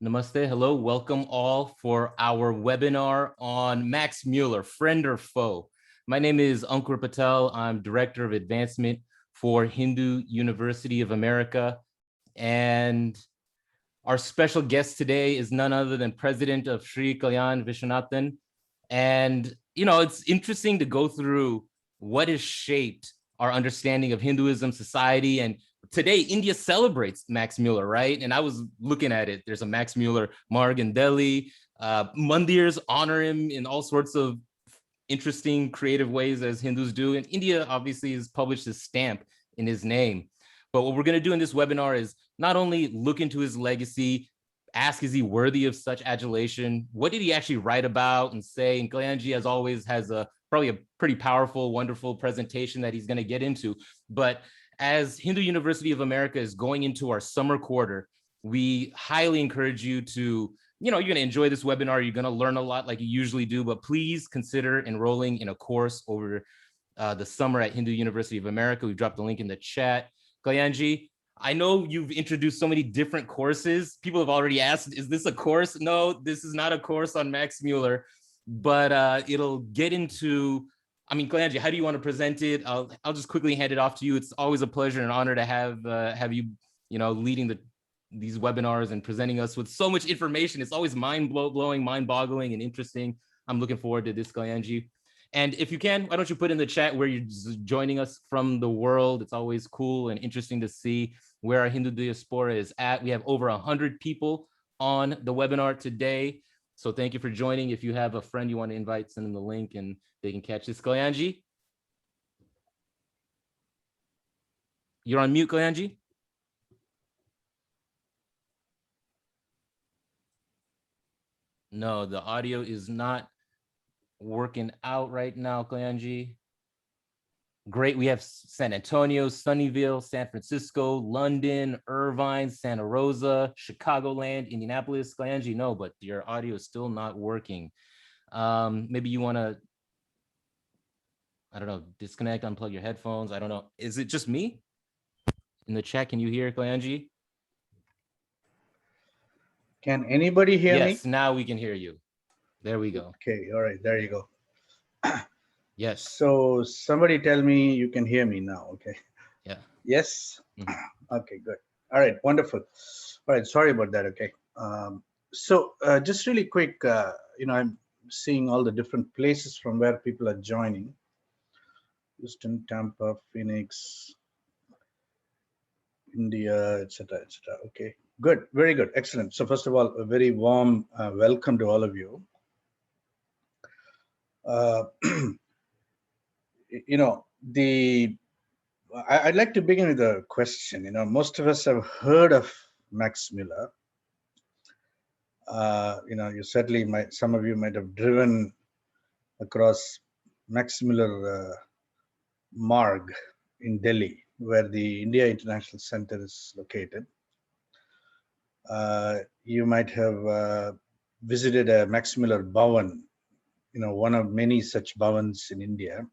Namaste. Hello. Welcome all for our webinar on Max Müller, friend or foe. My name is Ankur Patel. I'm Director of Advancement for Hindu University of America. And our special guest today is none other than President of Sri Kalyan Viswanathan. And, it's interesting to go through what has shaped our understanding of Hinduism, society, and today India celebrates Max Müller, right? And I was looking at it. There's a Max Müller Marg in Delhi. Mandirs honor him in all sorts of interesting, creative ways as Hindus do. And India obviously has published his stamp in his name. But what we're going to do in this webinar is not only look into his legacy, ask, is he worthy of such adulation? What did he actually write about and say? And Kalyanji, as always, has probably a pretty powerful, wonderful presentation that he's going to get into. But as Hindu University of America is going into our summer quarter, we highly encourage you to, you're going to enjoy this webinar. You're going to learn a lot like you usually do, but please consider enrolling in a course over the summer at Hindu University of America. We've dropped the link in the chat. Kalyanji, I know you've introduced so many different courses. People have already asked, is this a course? No, this is not a course on Max Müller, but it'll get into, Kalyanji, how do you want to present it? I'll just quickly hand it off to you. It's always a pleasure and honor to have you, leading these webinars and presenting us with so much information. It's always mind-blowing, mind-boggling, and interesting. I'm looking forward to this, Kalyanji. And if you can, why don't you put in the chat where you're joining us from the world? It's always cool and interesting to see where our Hindu diaspora is at. We have over 100 people on the webinar today. So thank you for joining. If you have a friend you want to invite, send them the link and they can catch this. Kalyanji? You're on mute, Kalyanji? No, the audio is not working out right now, Kalyanji. Great. We have San Antonio, Sunnyvale, San Francisco, London, Irvine, Santa Rosa, Chicagoland, Indianapolis. Kalyanji, no, but your audio is still not working. Maybe you want to, I don't know, disconnect, unplug your headphones. I don't know. Is it just me? In the chat, can you hear Kalyanji? Can anybody hear me? Yes, now we can hear you. There we go. Okay, all right, there you go. Yes. So somebody tell me you can hear me now, okay? Yeah. Yes? Okay, good. All right, wonderful. All right, sorry about that, okay. So just really quick, I'm seeing all the different places from where people are joining. Houston, Tampa, Phoenix, India, etc., etc. Okay, good, very good, excellent. So first of all, a very warm welcome to all of you. I'd like to begin with a question. Most of us have heard of Max Müller. You certainly might, some of you might have driven across Max Müller Marg in Delhi, where the India International Center is located. You might have visited a Max Müller Bhavan, one of many such bhavans in India.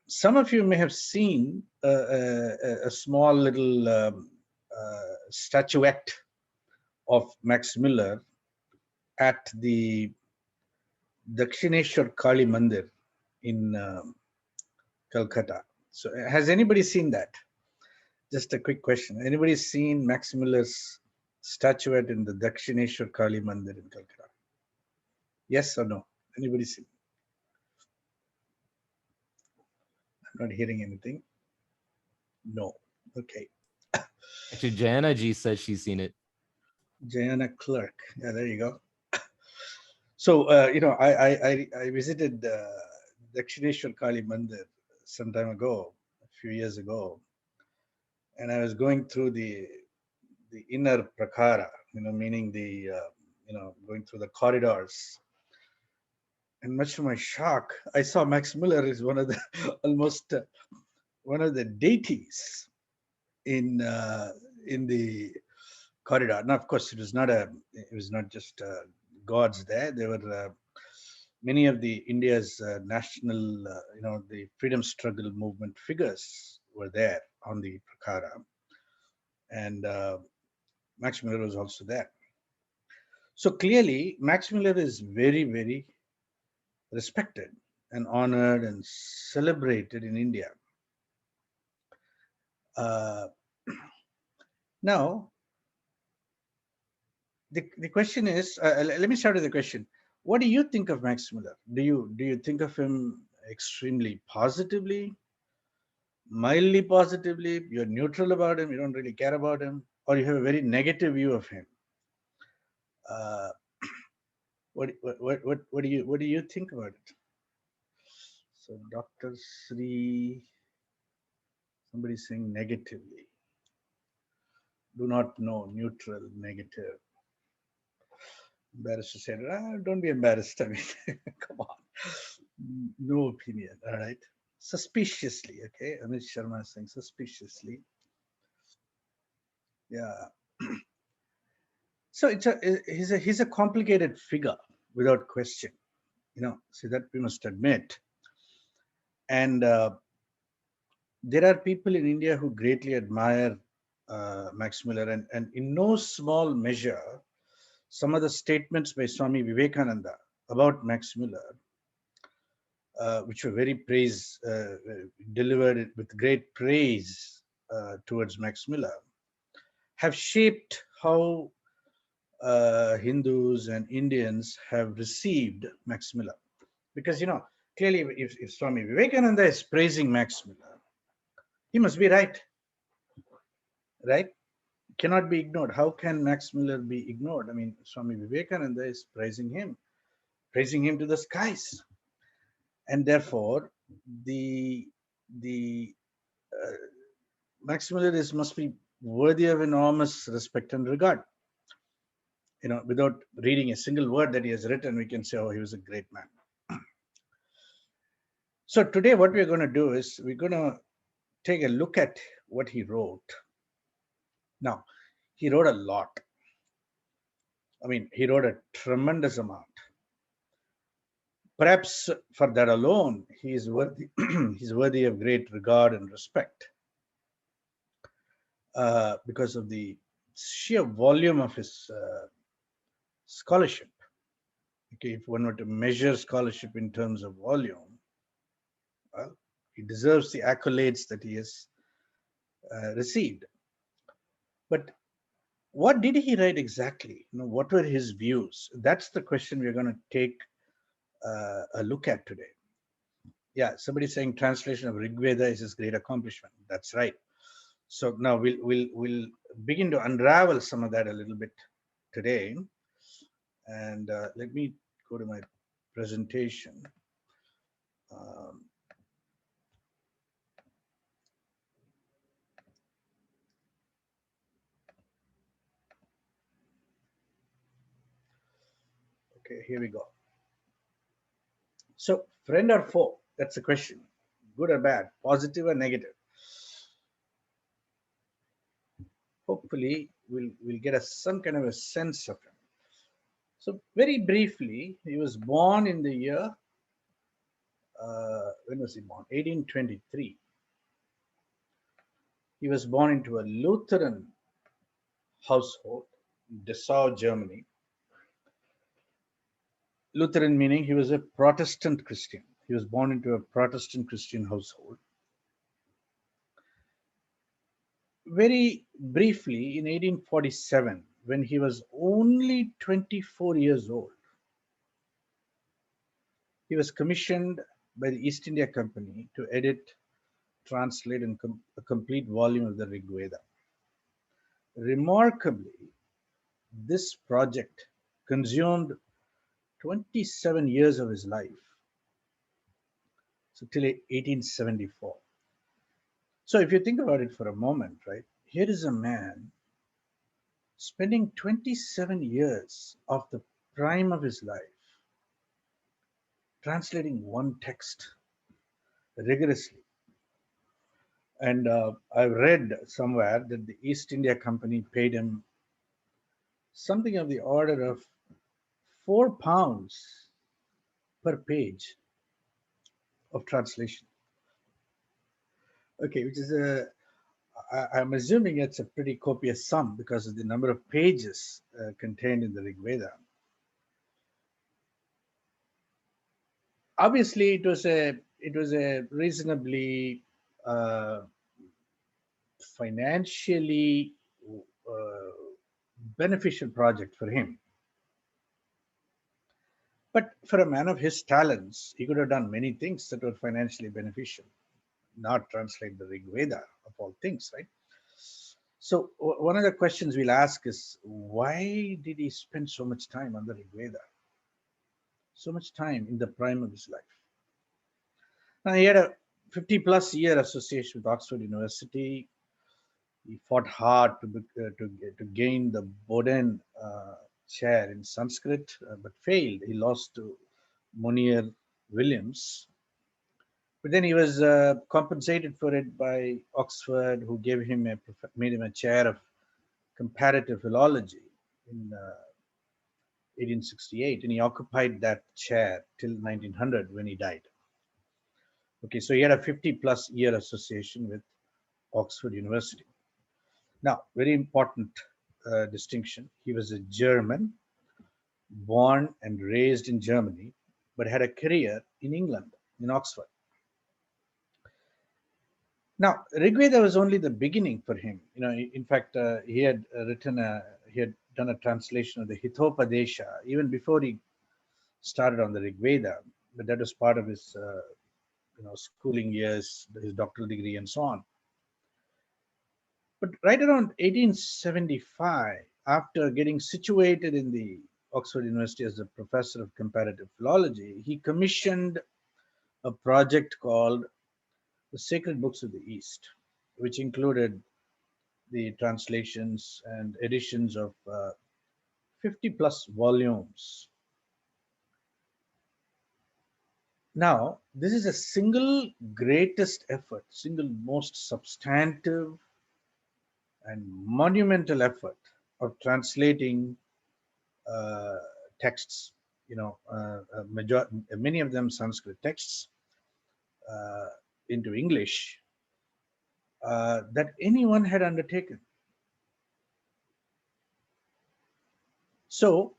Some of you may have seen a small little statuette of Max Müller at the Dakshineshwar Kali Mandir in Calcutta. So has anybody seen that? Just a quick question. Anybody seen Max Müller's statuette in the Dakshineshwar Kali Mandir in Calcutta? Yes or no? Anybody seen? I'm not hearing anything. No. Okay. Actually, Jayana G says she's seen it. Jayana Clark. Yeah, there you go. So, I visited Dakshineshwar Kali Mandir some time ago, a few years ago, and I was going through the inner prakara, meaning the, going through the corridors. And much to my shock, I saw Max Müller is one of the almost one of the deities in the corridor. Now, of course, it was not just gods there. There were many of the India's national, the freedom struggle movement figures were there on the prakara, and Max Müller was also there. So clearly, Max Müller is very, very respected and honored and celebrated in India. Uh, now, the question is, let me start with the question. What do you think of Max Müller? Do you think of him extremely positively, mildly positively? You're neutral about him. You don't really care about him, or you have a very negative view of him. Uh, what do you think about it? So, Dr. Sri, somebody saying negatively. Do not know, neutral, negative. Embarrassed to say, don't be embarrassed. I mean, come on. No opinion, all right? Suspiciously, okay? Amit Sharma is saying suspiciously. Yeah. So he's a complicated figure without question, so that we must admit. And there are people in India who greatly admire Max Müller, and in no small measure, some of the statements by Swami Vivekananda about Max Müller, which were delivered with great praise towards Max Müller, have shaped how Hindus and Indians have received Max Müller. Because, clearly, if Swami Vivekananda is praising Max Müller, he must be right, right? Cannot be ignored. How can Max Müller be ignored? I mean, Swami Vivekananda is praising him to the skies, and therefore the Max Müller must be worthy of enormous respect and regard. Without reading a single word that he has written, we can say, oh, he was a great man. So today, what we're going to do is we're going to take a look at what he wrote. Now, he wrote a lot. I mean, he wrote a tremendous amount. Perhaps for that alone, he is worthy. He's worthy of great regard and respect because of the sheer volume of his scholarship. Okay, if one were to measure scholarship in terms of volume, well, he deserves the accolades that he has received. But what did he write exactly? What were his views? That's the question we're going to take a look at today. Yeah, somebody saying translation of Rigveda is his great accomplishment. That's right. So now we'll begin to unravel some of that a little bit today. And let me go to my presentation. Okay, here we go. So, friend or foe? That's the question. Good or bad? Positive or negative? Hopefully, we'll get some kind of a sense of him. So, very briefly, he was born in the year. When was he born? 1823. He was born into a Lutheran household in Dessau, Germany. Lutheran meaning he was a Protestant Christian. He was born into a Protestant Christian household. Very briefly, in 1847, when he was only 24 years old, he was commissioned by the East India Company to edit, translate, and a complete volume of the Rigveda. Remarkably, this project consumed 27 years of his life, so till 1874. So if you think about it for a moment, right, here is a man spending 27 years of the prime of his life translating one text rigorously. And I've read somewhere that the East India Company paid him something of the order of £4 per page of translation. Okay, which is I'm assuming it's a pretty copious sum because of the number of pages contained in the Rigveda. Obviously, it was a reasonably financially uh, beneficial project for him. But for a man of his talents, he could have done many things that were financially beneficial, not translate the Rig Veda of all things, right? So one of the questions we'll ask is, why did he spend so much time on the Rig Veda? So much time in the prime of his life. Now, he had a 50 plus year association with Oxford University. He fought hard to gain the Boden chair in Sanskrit, but failed. He lost to Monier Williams. But then he was compensated for it by Oxford, who gave him made him a chair of comparative philology in 1868, and he occupied that chair till 1900 when he died. Okay, so he had a 50 plus year association with Oxford University. Now, very important distinction. He was a German, born and raised in Germany, but had a career in England, in Oxford. Now, Rigveda was only the beginning for him. You know, in fact, he had he had done a translation of the Hithopadesha even before he started on the Rigveda. But that was part of his, schooling years, his doctoral degree, and so on. But right around 1875, after getting situated in the Oxford University as a professor of comparative philology, he commissioned a project called the Sacred Books of the East, which included the translations and editions of 50 plus volumes. Now, this is a single greatest effort, single most substantive and monumental effort of translating uh, texts, many of them Sanskrit texts, uh, into English that anyone had undertaken. So,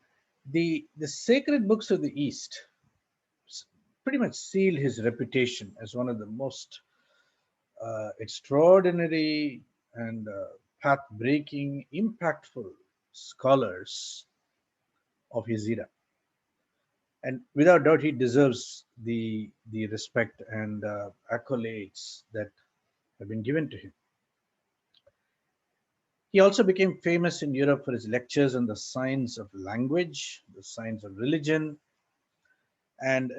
the sacred books of the East pretty much sealed his reputation as one of the most extraordinary and path-breaking, impactful scholars of his era. And without doubt, he deserves the respect and accolades that have been given to him. He also became famous in Europe for his lectures on the science of language, the science of religion, and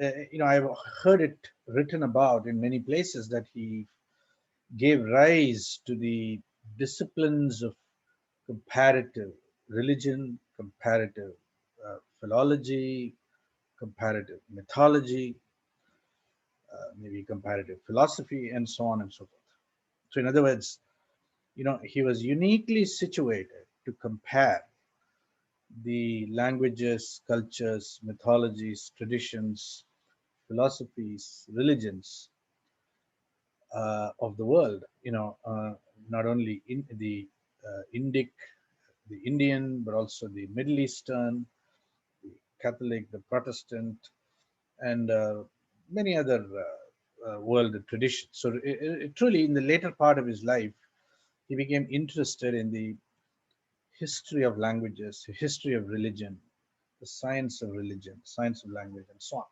I've heard it written about in many places that he gave rise to the disciplines of comparative religion, comparative philology, comparative mythology, maybe comparative philosophy, and so on and so forth. So, in other words, he was uniquely situated to compare the languages, cultures, mythologies, traditions, philosophies, religions of the world. Not only in the Indic, the Indian, but also the Middle Eastern, the Catholic, the Protestant, and many other world traditions. So, truly, in the later part of his life, he became interested in the history of languages, history of religion, the science of religion, science of language, and so on.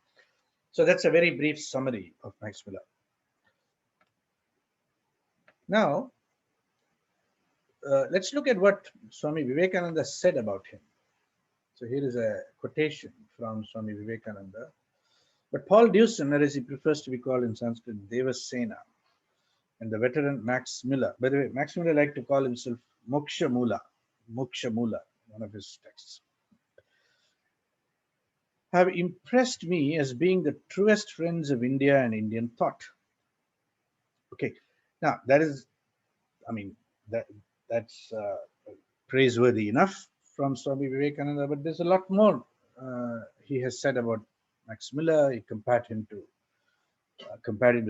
So that's a very brief summary of Max Müller. Now, let's look at what Swami Vivekananda said about him. So here is a quotation from Swami Vivekananda. But Paul Deussen, or as he prefers to be called in Sanskrit, Devasena, and the veteran Max Müller. By the way, Max Müller liked to call himself Moksha Mula, one of his texts, have impressed me as being the truest friends of India and Indian thought. Okay, now that is, I mean, that's praiseworthy enough from Swami Vivekananda, but there's a lot more he has said about Max Müller. He compared him to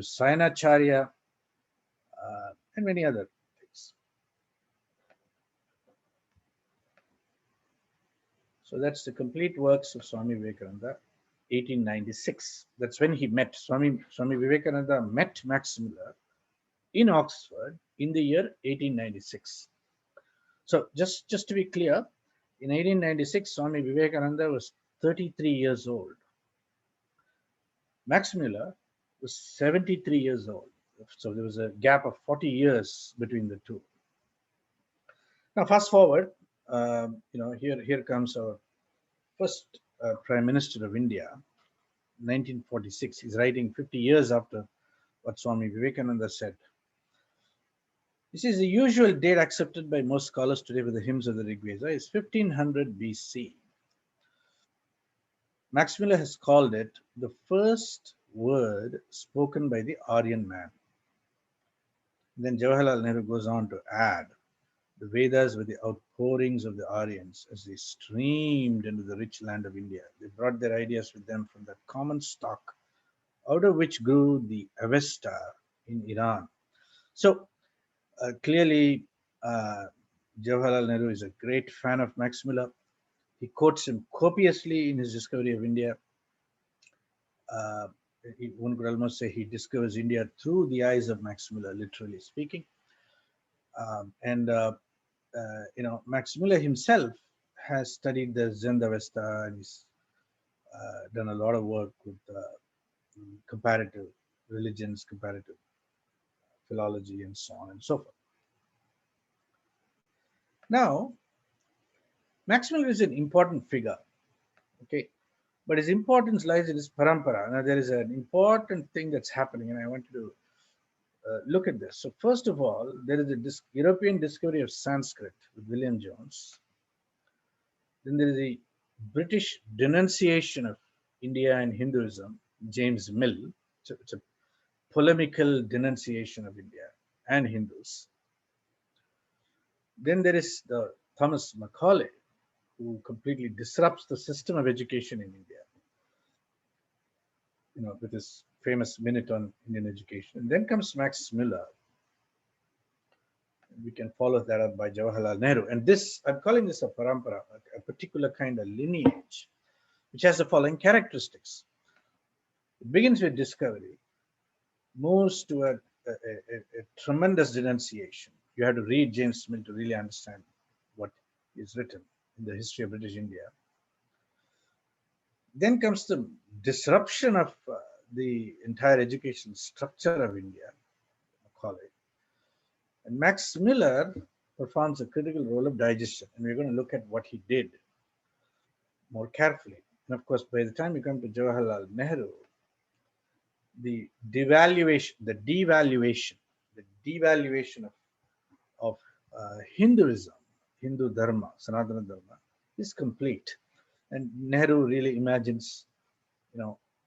Sayanacharya and many other things. So that's the complete works of Swami Vivekananda, 1896. That's when he met Swami Vivekananda met Max Müller in Oxford in the year 1896. So just to be clear, in 1896, Swami Vivekananda was 33 years old. Max Müller was 73 years old. So there was a gap of 40 years between the two. Now, fast forward, here comes our first Prime Minister of India, 1946. He's writing 50 years after what Swami Vivekananda said. This is the usual date accepted by most scholars today for the hymns of the Rigveda is 1500 BC. Max Müller has called it the first word spoken by the Aryan man. Then Jawaharlal Nehru goes on to add, the Vedas were the outpourings of the Aryans as they streamed into the rich land of India. They brought their ideas with them from that common stock out of which grew the Avesta in Iran. So clearly, Jawaharlal Nehru is a great fan of Max Müller. He quotes him copiously in his discovery of India. One could almost say he discovers India through the eyes of Max Müller, literally speaking. Max Müller himself has studied the Zen Avesta and he's done a lot of work with comparative religions, comparative philology, and so on and so forth. Now, Max Müller is an important figure, okay, but his importance lies in his parampara. Now, there is an important thing that's happening, and I want you to look at this. So, first of all, there is a European discovery of Sanskrit with William Jones. Then there is a British denunciation of India and Hinduism, James Mill. It's a polemical denunciation of India and Hindus. Then there is the Thomas Macaulay, who completely disrupts the system of education in India, with his famous minute on Indian education. And then comes Max Müller. We can follow that up by Jawaharlal Nehru. And this, I'm calling this a parampara, a particular kind of lineage, which has the following characteristics. It begins with discovery, moves to a tremendous denunciation. You have to read James Mill to really understand what is written in the history of British India. Then comes the disruption of the entire education structure of India, Macaulay. And Max Müller performs a critical role of digestion. And we're going to look at what he did more carefully. And of course, by the time we come to Jawaharlal Nehru, the devaluation of Hinduism, Hindu Dharma, Sanatana Dharma, is complete. And Nehru really imagines,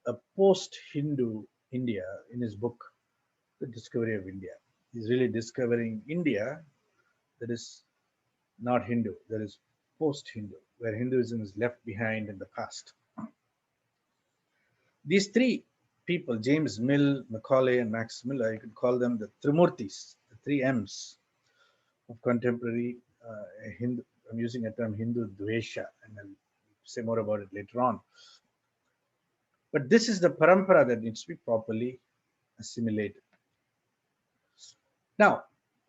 a post-Hindu India in his book, The Discovery of India. He's really discovering India that is not Hindu, that is post-Hindu, where Hinduism is left behind in the past. These three people, James Mill, Macaulay, and Max Müller, you could call them the Trimurtis, the three M's of contemporary Hindu. I'm using a term Hindu Dvesha, and I'll say more about it later on. But this is the parampara that needs to be properly assimilated. Now,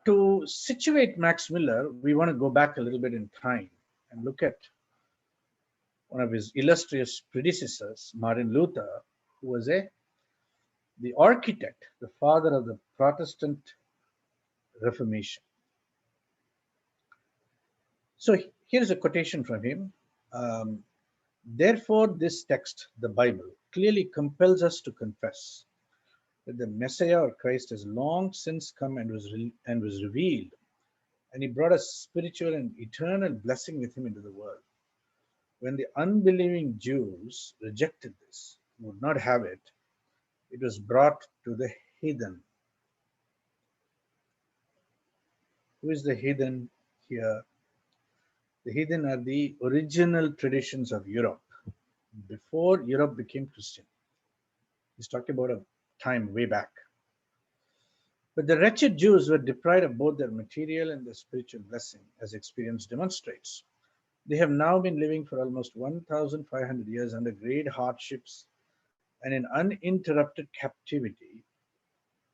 to situate Max Müller, we want to go back a little bit in time and look at one of his illustrious predecessors, Martin Luther, who was the architect, the father of the Protestant Reformation. So here's a quotation from him. Therefore, this text, the Bible, clearly compels us to confess that the Messiah or Christ has long since come and was revealed, and he brought a spiritual and eternal blessing with him into the world. When the unbelieving Jews rejected this, would not have it, it was brought to the heathen. Who is the heathen here? The heathen are the original traditions of Europe, before Europe became Christian. He's talking about a time way back. But the wretched Jews were deprived of both their material and their spiritual blessing, as experience demonstrates. They have now been living for almost 1,500 years under great hardships and in uninterrupted captivity,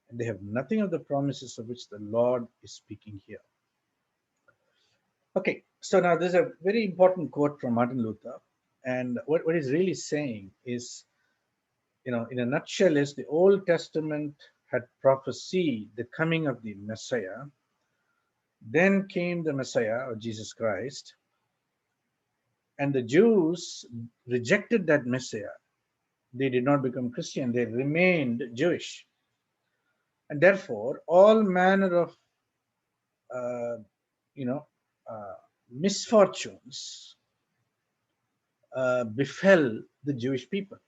and they have nothing of the promises of which the Lord is speaking here. Okay, so now there's a very important quote from Martin Luther, and what he's really saying is, in a nutshell, is the Old Testament had prophesied the coming of the Messiah. Then came the Messiah, or Jesus Christ, and the Jews rejected that Messiah. They did not become Christian, they remained Jewish. And therefore, all manner of, uh, you know, uh, misfortunes befell the Jewish people.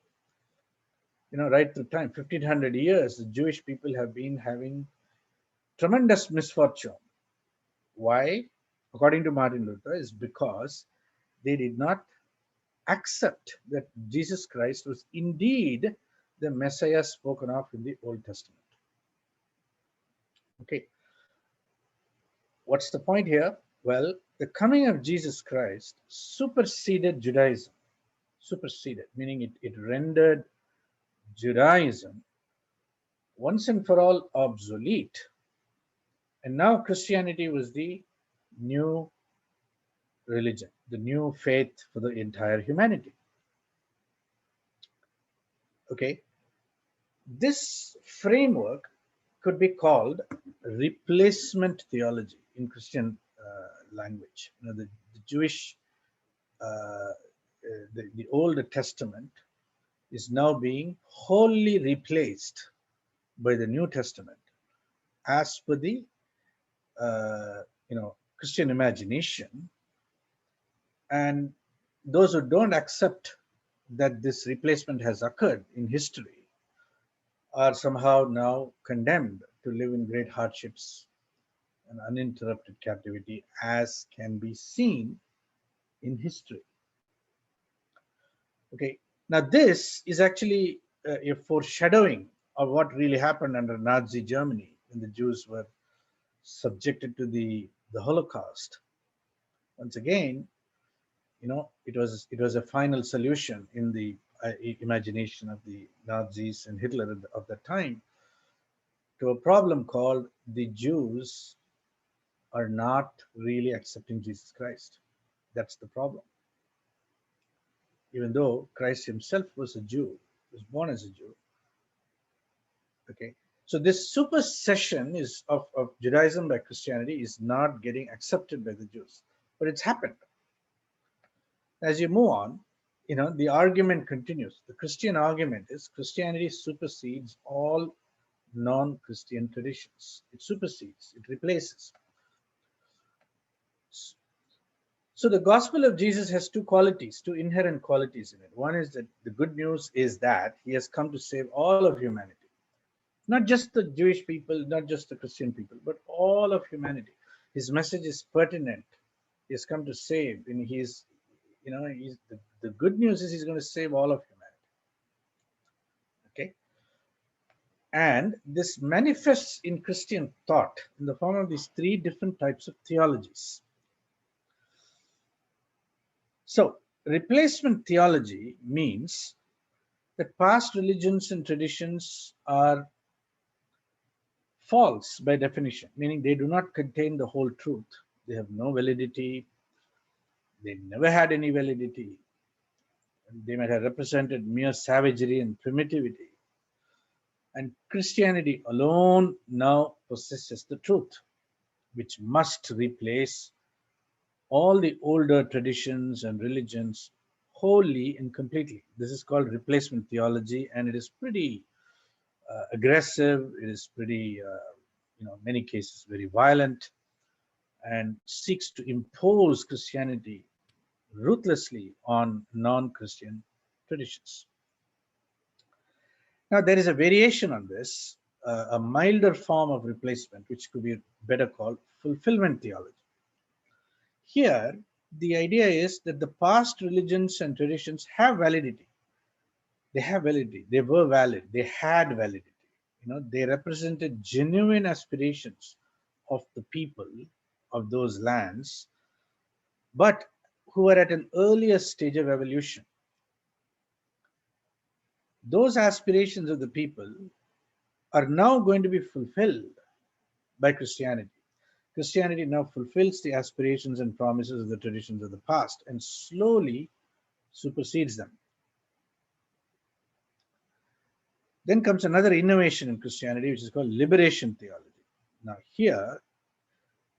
Right through time, 1500 years, the Jewish people have been having tremendous misfortune. Why? According to Martin Luther, is because they did not accept that Jesus Christ was indeed the Messiah spoken of in the Old Testament. Okay, what's the point here? Well, the coming of Jesus Christ superseded Judaism. Superseded, meaning it rendered Judaism once and for all obsolete. And now Christianity was the new religion, the new faith for the entire humanity. Okay, this framework could be called replacement theology in Christian language. The Jewish, the Old Testament is now being wholly replaced by the New Testament as per the Christian imagination. And those who don't accept that this replacement has occurred in history are somehow now condemned to live in great hardships and uninterrupted captivity, as can be seen in history. Okay, now this is actually a foreshadowing of what really happened under Nazi Germany when the Jews were subjected to the Holocaust. Once again, it was a final solution in the imagination of the Nazis and Hitler of that time to a problem called the Jews are not really accepting Jesus Christ. That's the problem. Even though Christ himself was a Jew, was born as a Jew. Okay, so this supersession of Judaism by Christianity is not getting accepted by the Jews, but it's happened. As you move on, the argument continues. The Christian argument is Christianity supersedes all non-Christian traditions. It supersedes, it replaces. So the gospel of Jesus has two qualities, two inherent qualities in it. One is that the good news is that he has come to save all of humanity. Not just the Jewish people, not just the Christian people, but all of humanity. His message is pertinent. He has come to save, and the good news is he's going to save all of humanity. Okay? And this manifests in Christian thought in the form of these three different types of theologies. So, replacement theology means that past religions and traditions are false by definition, meaning they do not contain the whole truth. They have no validity. They never had any validity. They might have represented mere savagery and primitivity. And Christianity alone now possesses the truth, which must replace all the older traditions and religions wholly and completely. This is called replacement theology, and it is pretty aggressive. It is pretty, many cases very violent, and seeks to impose Christianity ruthlessly on non-Christian traditions. Now, there is a variation on this, a milder form of replacement, which could be better called fulfillment theology. Here, the idea is that the past religions and traditions have validity. They have validity. They were valid. They had validity. They represented genuine aspirations of the people of those lands, but who are at an earlier stage of evolution. Those aspirations of the people are now going to be fulfilled by Christianity. Christianity now fulfills the aspirations and promises of the traditions of the past and slowly supersedes them. Then comes another innovation in Christianity, which is called liberation theology. Now, here,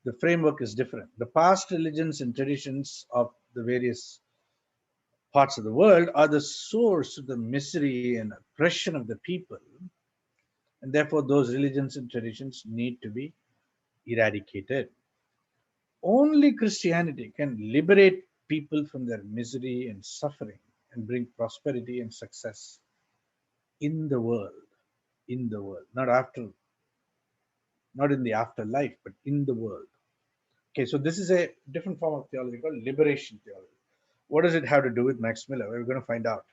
the framework is different. The past religions and traditions of the various parts of the world are the source of the misery and oppression of the people, and therefore those religions and traditions need to be eradicated. Only Christianity can liberate people from their misery and suffering and bring prosperity and success in the world, not after, not in the afterlife, but in the world. Okay, so this is a different form of theology called liberation theology. What does it have to do with Max Müller? We're going to find out.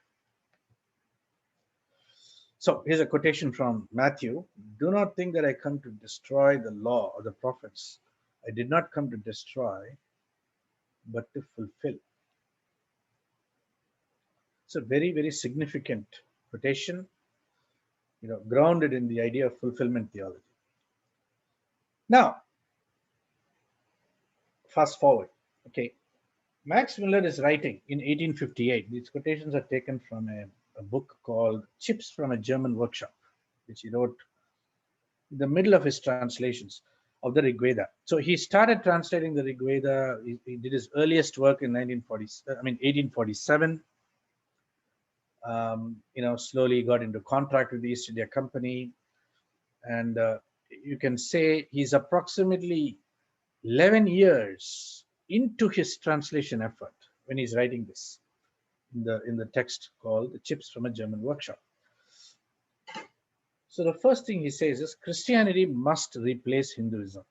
So here's a quotation from Matthew. Do not think that I come to destroy the law or the prophets. I did not come to destroy, but to fulfill. It's a very, very significant quotation, grounded in the idea of fulfillment theology. Now, fast forward. Okay, Max Müller is writing in 1858. These quotations are taken from a book called Chips from a German Workshop, which he wrote in the middle of his translations of the Rigveda. So he started translating the Rigveda. He did his earliest work in 1847. Slowly got into contract with the East India Company, and you can say he's approximately 11 years into his translation effort when he's writing this in the text called the Chips from a German Workshop. So the first thing he says is Christianity must replace Hinduism.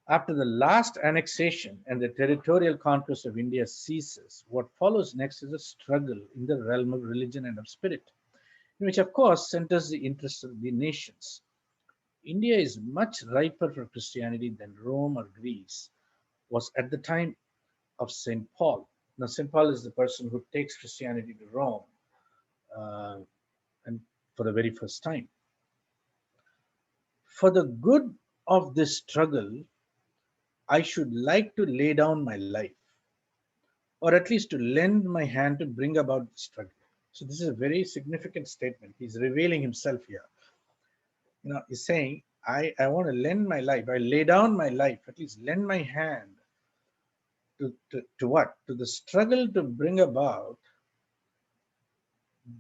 After the last annexation and the territorial conquest of India ceases, what follows next is a struggle in the realm of religion and of spirit, in which of course centers the interests of the nations. India is much riper for Christianity than Rome or Greece was at the time of St. Paul. Now, St. Paul is the person who takes Christianity to Rome and for the very first time. For the good of this struggle, I should like to lay down my life, or at least to lend my hand to bring about the struggle. So this is a very significant statement. He's revealing himself here. He's saying, I want to lend my life. I lay down my life, at least lend my hand to what? To the struggle to bring about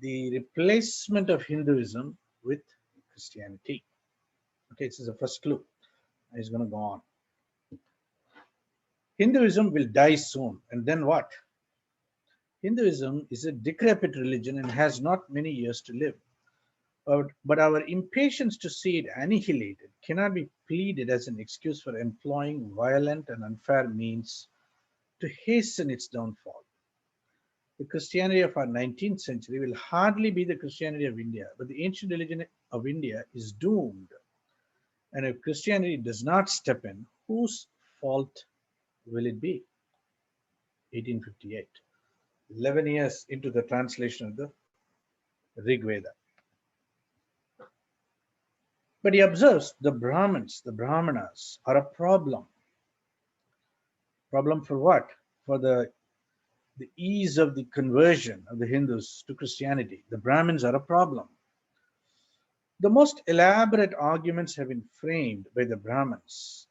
the replacement of Hinduism with Christianity. Okay, this is the first clue. He's going to go on. Hinduism will die soon, and then what? Hinduism is a decrepit religion and has not many years to live. But our impatience to see it annihilated cannot be pleaded as an excuse for employing violent and unfair means to hasten its downfall. The Christianity of our 19th century will hardly be the Christianity of India, but the ancient religion of India is doomed. And if Christianity does not step in, whose fault will it be? 1858. 11 years into the translation of the Rigveda. But he observes the Brahmins, the Brahmanas, are a problem. Problem for what? For the ease of the conversion of the Hindus to Christianity. The Brahmins are a problem. The most elaborate arguments have been framed by the Brahmins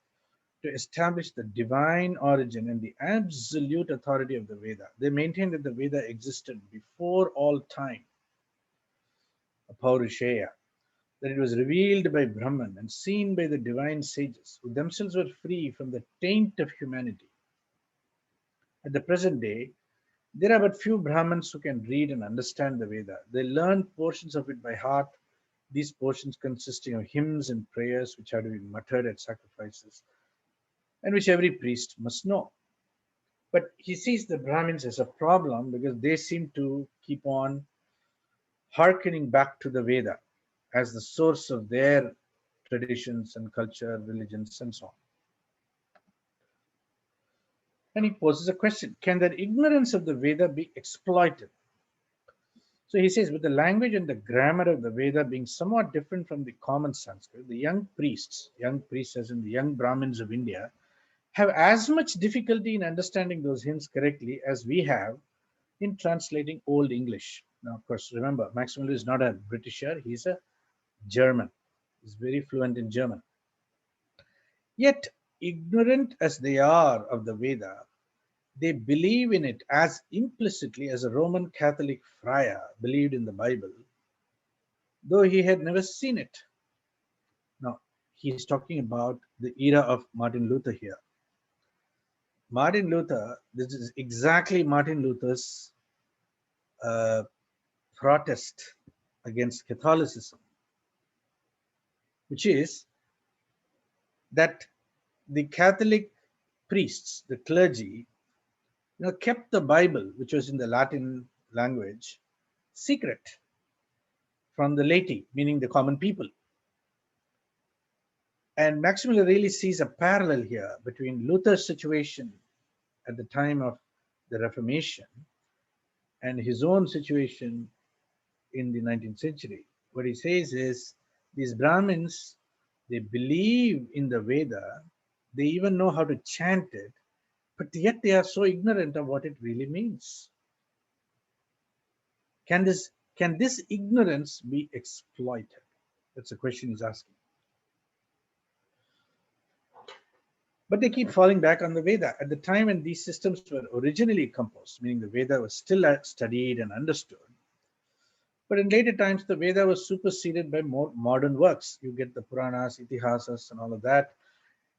to establish the divine origin and the absolute authority of the Veda. They maintain that the Veda existed before all time, a Paurusheya, that it was revealed by Brahman and seen by the divine sages, who themselves were free from the taint of humanity. At the present day, there are but few Brahmins who can read and understand the Veda. They learn portions of it by heart, these portions consisting of hymns and prayers which have to be muttered at sacrifices, and which every priest must know. But he sees the Brahmins as a problem because they seem to keep on hearkening back to the Veda as the source of their traditions and culture, religions, and so on. And he poses a question: can their ignorance of the Veda be exploited? So he says, with the language and the grammar of the Veda being somewhat different from the common Sanskrit, the young priests as in the young Brahmins of India, have as much difficulty in understanding those hymns correctly as we have in translating Old English. Now, of course, remember, Max Müller is not a Britisher, he's a German. He's very fluent in German. Yet, ignorant as they are of the Veda, they believe in it as implicitly as a Roman Catholic friar believed in the Bible, though he had never seen it. Now, he's talking about the era of Martin Luther here. Martin Luther, this is exactly Martin Luther's uh, protest against Catholicism, which is that the Catholic priests, the clergy, kept the Bible, which was in the Latin language, secret from the laity, meaning the common people. And Max Müller really sees a parallel here between Luther's situation at the time of the Reformation and his own situation in the 19th century. What he says is these Brahmins, they believe in the Veda, they even know how to chant it, but yet they are so ignorant of what it really means. Can this ignorance be exploited? That's the question he's asking. But they keep falling back on the Veda. At the time when these systems were originally composed, meaning the Veda was still studied and understood, but in later times, the Veda was superseded by more modern works. You get the Puranas, Itihasas, and all of that.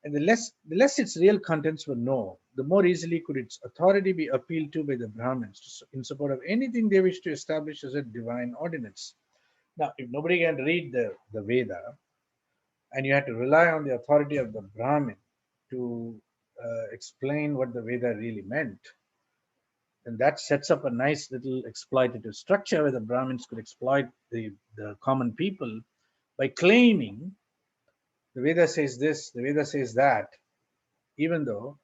And the less its real contents were known, the more easily could its authority be appealed to by the Brahmins in support of anything they wish to establish as a divine ordinance. Now, if nobody can read the Veda, and you had to rely on the authority of the Brahmin to explain what the Veda really meant, and that sets up a nice little exploitative structure where the Brahmins could exploit the common people by claiming the Veda says this, the Veda says that, even though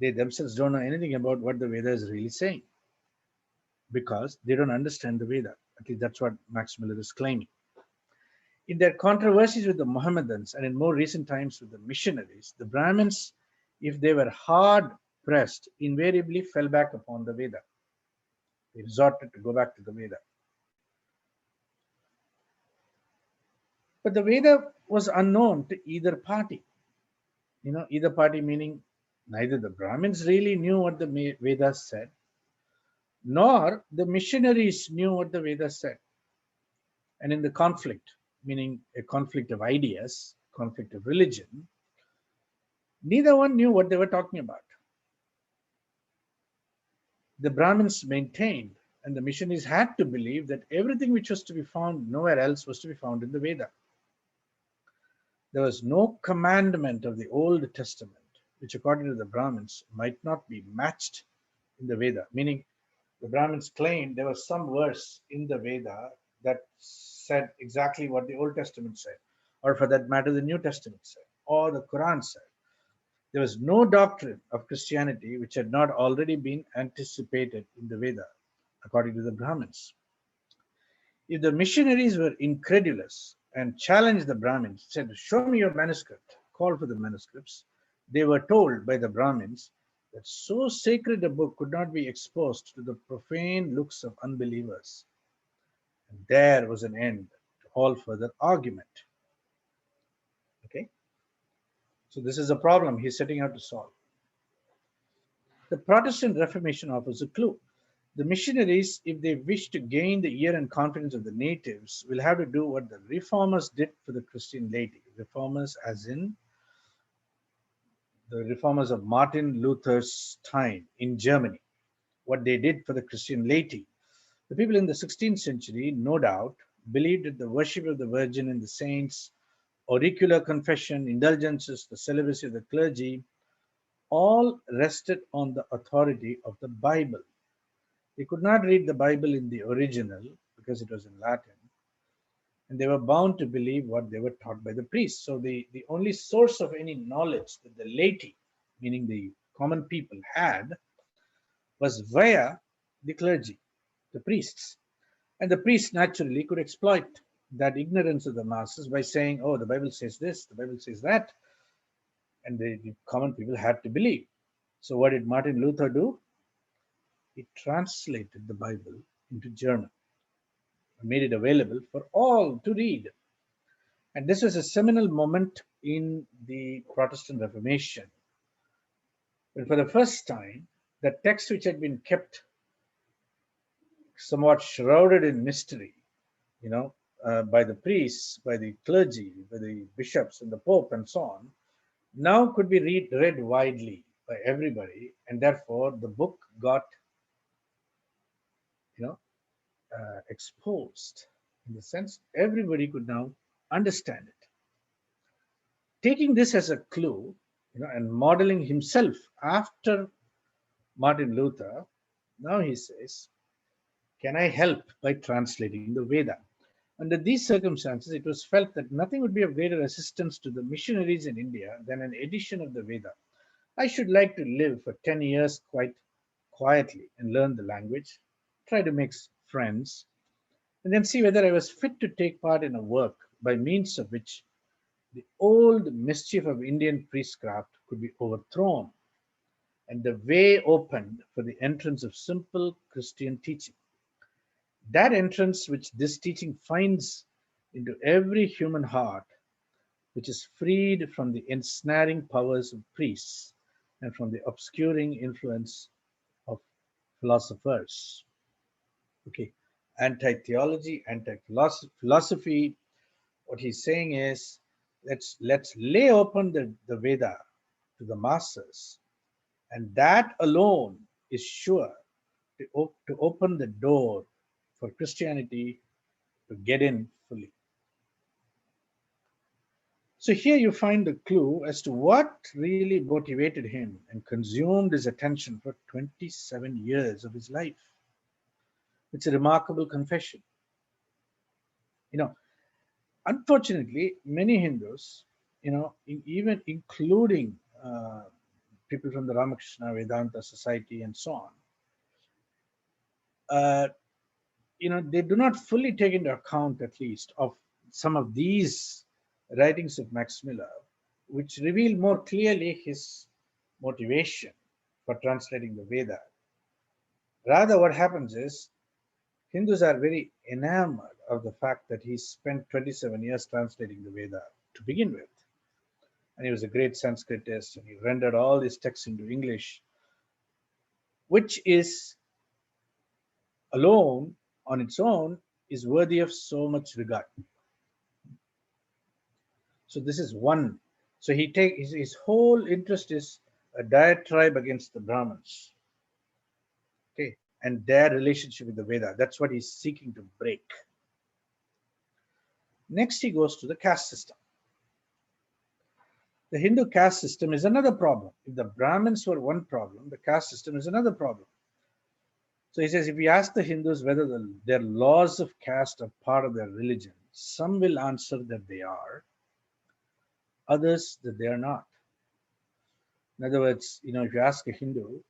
they themselves don't know anything about what the Veda is really saying because they don't understand the Veda. At least that's what Max Müller is claiming. In their controversies with the Mohammedans and in more recent times with the missionaries, the Brahmins, if they were hard pressed, invariably fell back upon the Veda. They resorted to go back to the Veda. But the Veda was unknown to either party. Either party meaning neither the Brahmins really knew what the Vedas said, nor the missionaries knew what the Vedas said. And in the conflict, meaning a conflict of ideas, conflict of religion, neither one knew what they were talking about. The Brahmins maintained, and the missionaries had to believe, that everything which was to be found nowhere else was to be found in the Veda. There was no commandment of the Old Testament which, according to the Brahmins, might not be matched in the Veda. Meaning, the Brahmins claimed there was some verse in the Veda that said exactly what the Old Testament said, or for that matter, the New Testament said, or the Quran said. There was no doctrine of Christianity which had not already been anticipated in the Veda, according to the Brahmins. If the missionaries were incredulous and challenged the Brahmins, said, "Show me your manuscript," called for the manuscripts, they were told by the Brahmins that so sacred a book could not be exposed to the profane looks of unbelievers. And there was an end to all further argument. Okay? So this is a problem he's setting out to solve. The Protestant Reformation offers a clue. The missionaries, if they wish to gain the ear and confidence of the natives, will have to do what the reformers did for the Christian laity. Reformers as in the reformers of Martin Luther's time in Germany, what they did for the Christian laity. The people in the 16th century, no doubt, believed that the worship of the Virgin and the saints, auricular confession, indulgences, the celibacy of the clergy, all rested on the authority of the Bible. They could not read the Bible in the original because it was in Latin, and they were bound to believe what they were taught by the priests. So the only source of any knowledge that the laity, meaning the common people had was via the clergy, the priests. And the priests naturally could exploit that ignorance of the masses by saying, oh, the Bible says this, the Bible says that, and the common people had to believe. So what did Martin Luther do? He translated the Bible into German and made it available for all to read. And this was a seminal moment in the Protestant Reformation, when for the first time, the text which had been kept somewhat shrouded in mystery, by the priests, by the clergy, by the bishops and the Pope and so on, now could be read widely by everybody, and therefore the book got, exposed in the sense everybody could now understand it. Taking this as a clue, and modeling himself after Martin Luther, now he says, can I help by translating the Veda? Under these circumstances, it was felt that nothing would be of greater assistance to the missionaries in India than an edition of the Veda. I should like to live for 10 years quite quietly and learn the language, try to make friends, and then see whether I was fit to take part in a work by means of which the old mischief of Indian priestcraft could be overthrown and the way opened for the entrance of simple Christian teaching. That entrance which this teaching finds into every human heart, which is freed from the ensnaring powers of priests and from the obscuring influence of philosophers. Okay, anti-theology, anti-philosophy. What he's saying is, let's lay open the Veda to the masses, and that alone is sure to open the door for Christianity to get in fully. So here you find the clue as to what really motivated him and consumed his attention for 27 years of his life. It's a remarkable confession. Unfortunately, many Hindus, even including people from the Ramakrishna Vedanta Society and so on, they do not fully take into account, at least, of some of these writings of Max Müller, which reveal more clearly his motivation for translating the Veda. Rather, what happens is Hindus are very enamored of the fact that he spent 27 years translating the Veda to begin with. And he was a great Sanskritist, and he rendered all these texts into English, which is alone, on its own, is worthy of so much regard. So this is one. So his whole interest is a diatribe against the Brahmins, okay, and their relationship with the Veda. That's what he's seeking to break. Next, he goes to the caste system. The Hindu caste system is another problem. If the Brahmins were one problem, the caste system is another problem. So he says, if we ask the Hindus whether their laws of caste are part of their religion, some will answer that they are, others that they are not. In other words, if you ask a Hindu,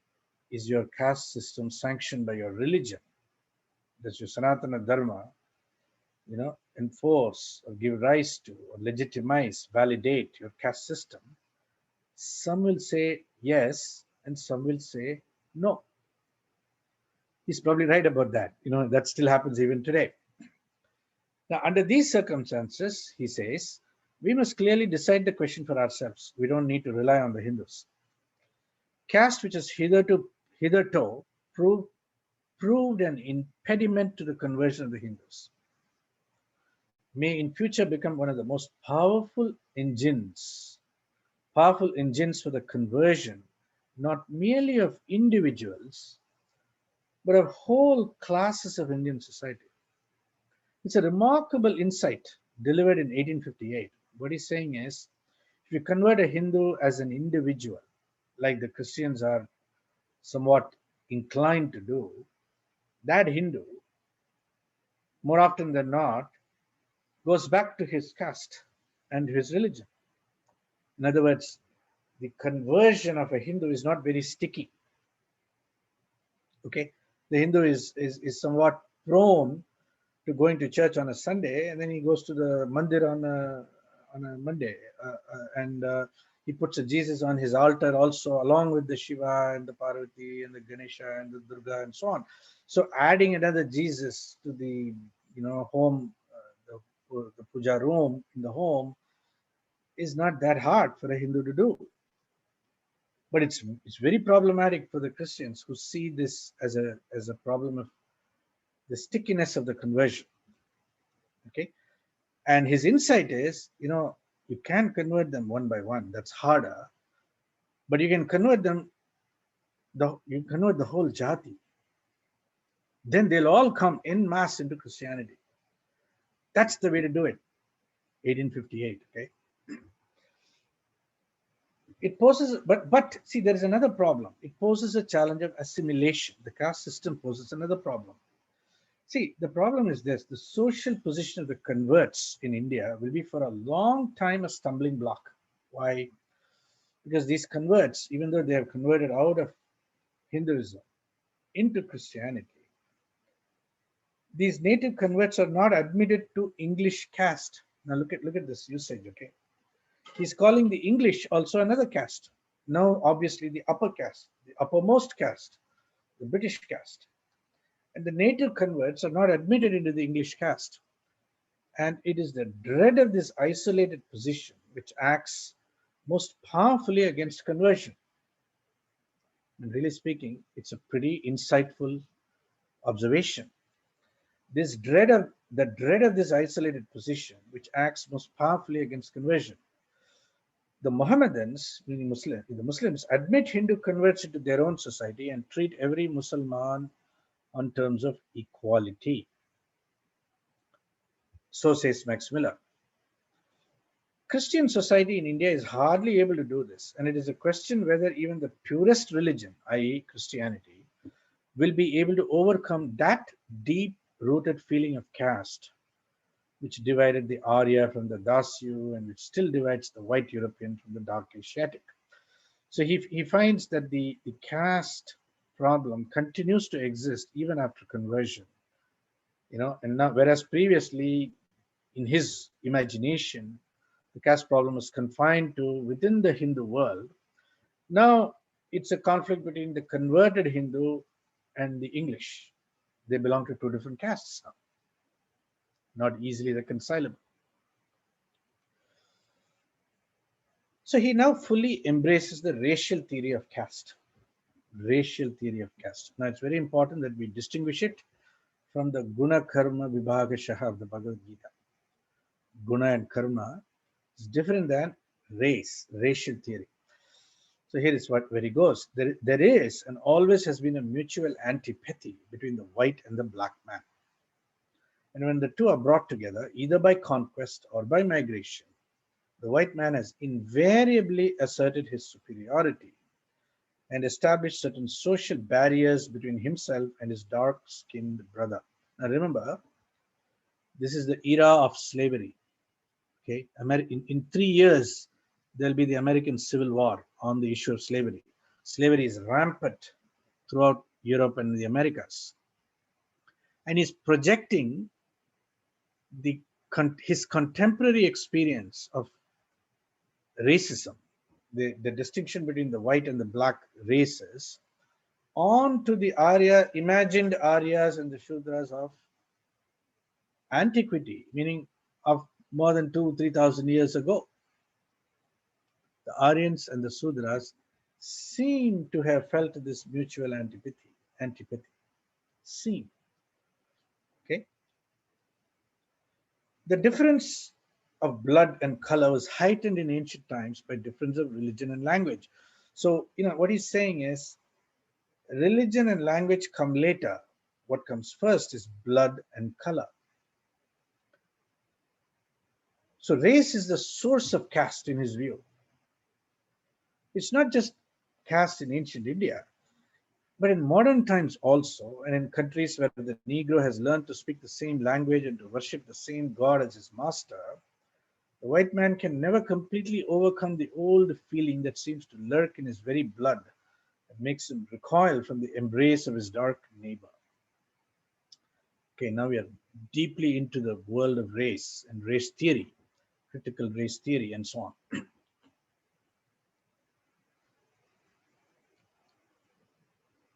is your caste system sanctioned by your religion? Does your Sanatana Dharma, enforce or give rise to or legitimize, validate your caste system? Some will say yes, and some will say no. He's probably right about that. That still happens even today. Now, under these circumstances, he says, we must clearly decide the question for ourselves. We don't need to rely on the Hindus. Caste, which has hitherto proved an impediment to the conversion of the Hindus, may in future become one of the most powerful engines for the conversion, not merely of individuals, but of whole classes of Indian society. It's a remarkable insight delivered in 1858. What he's saying is, if you convert a Hindu as an individual, like the Christians are somewhat inclined to do, that Hindu, more often than not, goes back to his caste and his religion. In other words, the conversion of a Hindu is not very sticky. Okay, the Hindu is somewhat prone to going to church on a Sunday, and then he goes to the mandir on a Monday, and he puts a Jesus on his altar also, along with the Shiva and the Parvati and the Ganesha and the Durga and so on. So adding another Jesus to the home, the puja room in the home is not that hard for a Hindu to do. But it's very problematic for the Christians who see this as a problem of the stickiness of the conversion. Okay, and his insight is, you can convert them one by one. That's harder, but you can convert them. You convert the whole jati. Then they'll all come en masse into Christianity. That's the way to do it. 1858. Okay, it poses, but see, there is another problem. It poses a challenge of assimilation. The caste system poses another problem. See, the problem is this: the social position of the converts in India will be for a long time a stumbling block. Why? Because these converts, even though they have converted out of Hinduism into Christianity, these native converts are not admitted to English caste. Now look at this usage, okay? He's calling the English also another caste. Now, obviously, the upper caste, the uppermost caste, the British caste. And the native converts are not admitted into the English caste. And it is the dread of this isolated position which acts most powerfully against conversion. And really speaking, it's a pretty insightful observation. The dread of this isolated position, which acts most powerfully against conversion. The Mohammedans, meaning the Muslims, admit Hindu converts into their own society and treat every Muslim on terms of equality. So says Max Müller. Christian society in India is hardly able to do this, and it is a question whether even the purest religion, i.e., Christianity, will be able to overcome that deep-rooted feeling of caste, which divided the Arya from the Dasyu and which still divides the white European from the dark Asiatic. So he finds that the caste problem continues to exist even after conversion. And now, whereas previously, in his imagination, the caste problem was confined to within the Hindu world, now it's a conflict between the converted Hindu and the English. They belong to two different castes now, not easily reconcilable. So he now fully embraces the racial theory of caste. Racial theory of caste. Now it's very important that we distinguish it from the Guna Karma Vibhaga Shaha of the Bhagavad Gita. Guna and Karma is different than racial theory. So here is where he goes. There is and always has been a mutual antipathy between the white and the black man. And when the two are brought together, either by conquest or by migration, the white man has invariably asserted his superiority and established certain social barriers between himself and his dark-skinned brother. Now remember, this is the era of slavery. Okay, in 3 years, there'll be the American Civil War on the issue of slavery. Slavery is rampant throughout Europe and the Americas. And he's projecting his contemporary experience of racism, the distinction between the white and the black races, onto the imagined Aryas and the Shudras of antiquity, meaning of more than 2,000-3,000 years ago. The Aryans and the Sudras seem to have felt this mutual antipathy. Seem. Okay. The difference of blood and color was heightened in ancient times by difference of religion and language. So, what he's saying is religion and language come later. What comes first is blood and color. So race is the source of caste in his view. It's not just caste in ancient India, but in modern times also, and in countries where the Negro has learned to speak the same language and to worship the same God as his master, The white man can never completely overcome the old feeling that seems to lurk in his very blood that makes him recoil from the embrace of his dark neighbor. Okay, now we are deeply into the world of race and race theory, critical race theory, and so on.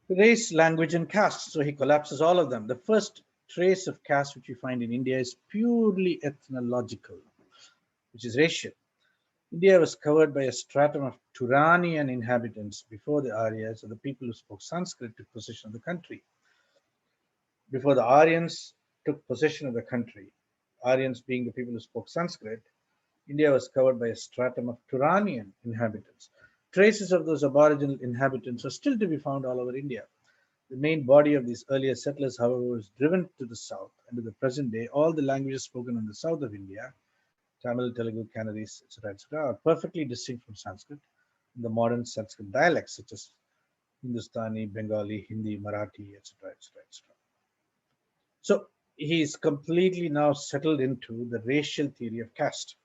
Race, language, and caste. So he collapses all of them. The first trace of caste which we find in India is purely ethnological, which is racial. India was covered by a stratum of Turanian inhabitants before the Aryas, or the people who spoke Sanskrit, took possession of the country. Before the Aryans took possession of the country, Aryans being the people who spoke Sanskrit, India was covered by a stratum of Turanian inhabitants. Traces of those aboriginal inhabitants are still to be found all over India. The main body of these earlier settlers, however, was driven to the south, and to the present day, all the languages spoken in the south of India, Tamil, Telugu, Kannadic, etc., are perfectly distinct from Sanskrit in the modern Sanskrit dialects such as Hindustani, Bengali, Hindi, Marathi, etc., etc., etc. So he is completely now settled into the racial theory of caste.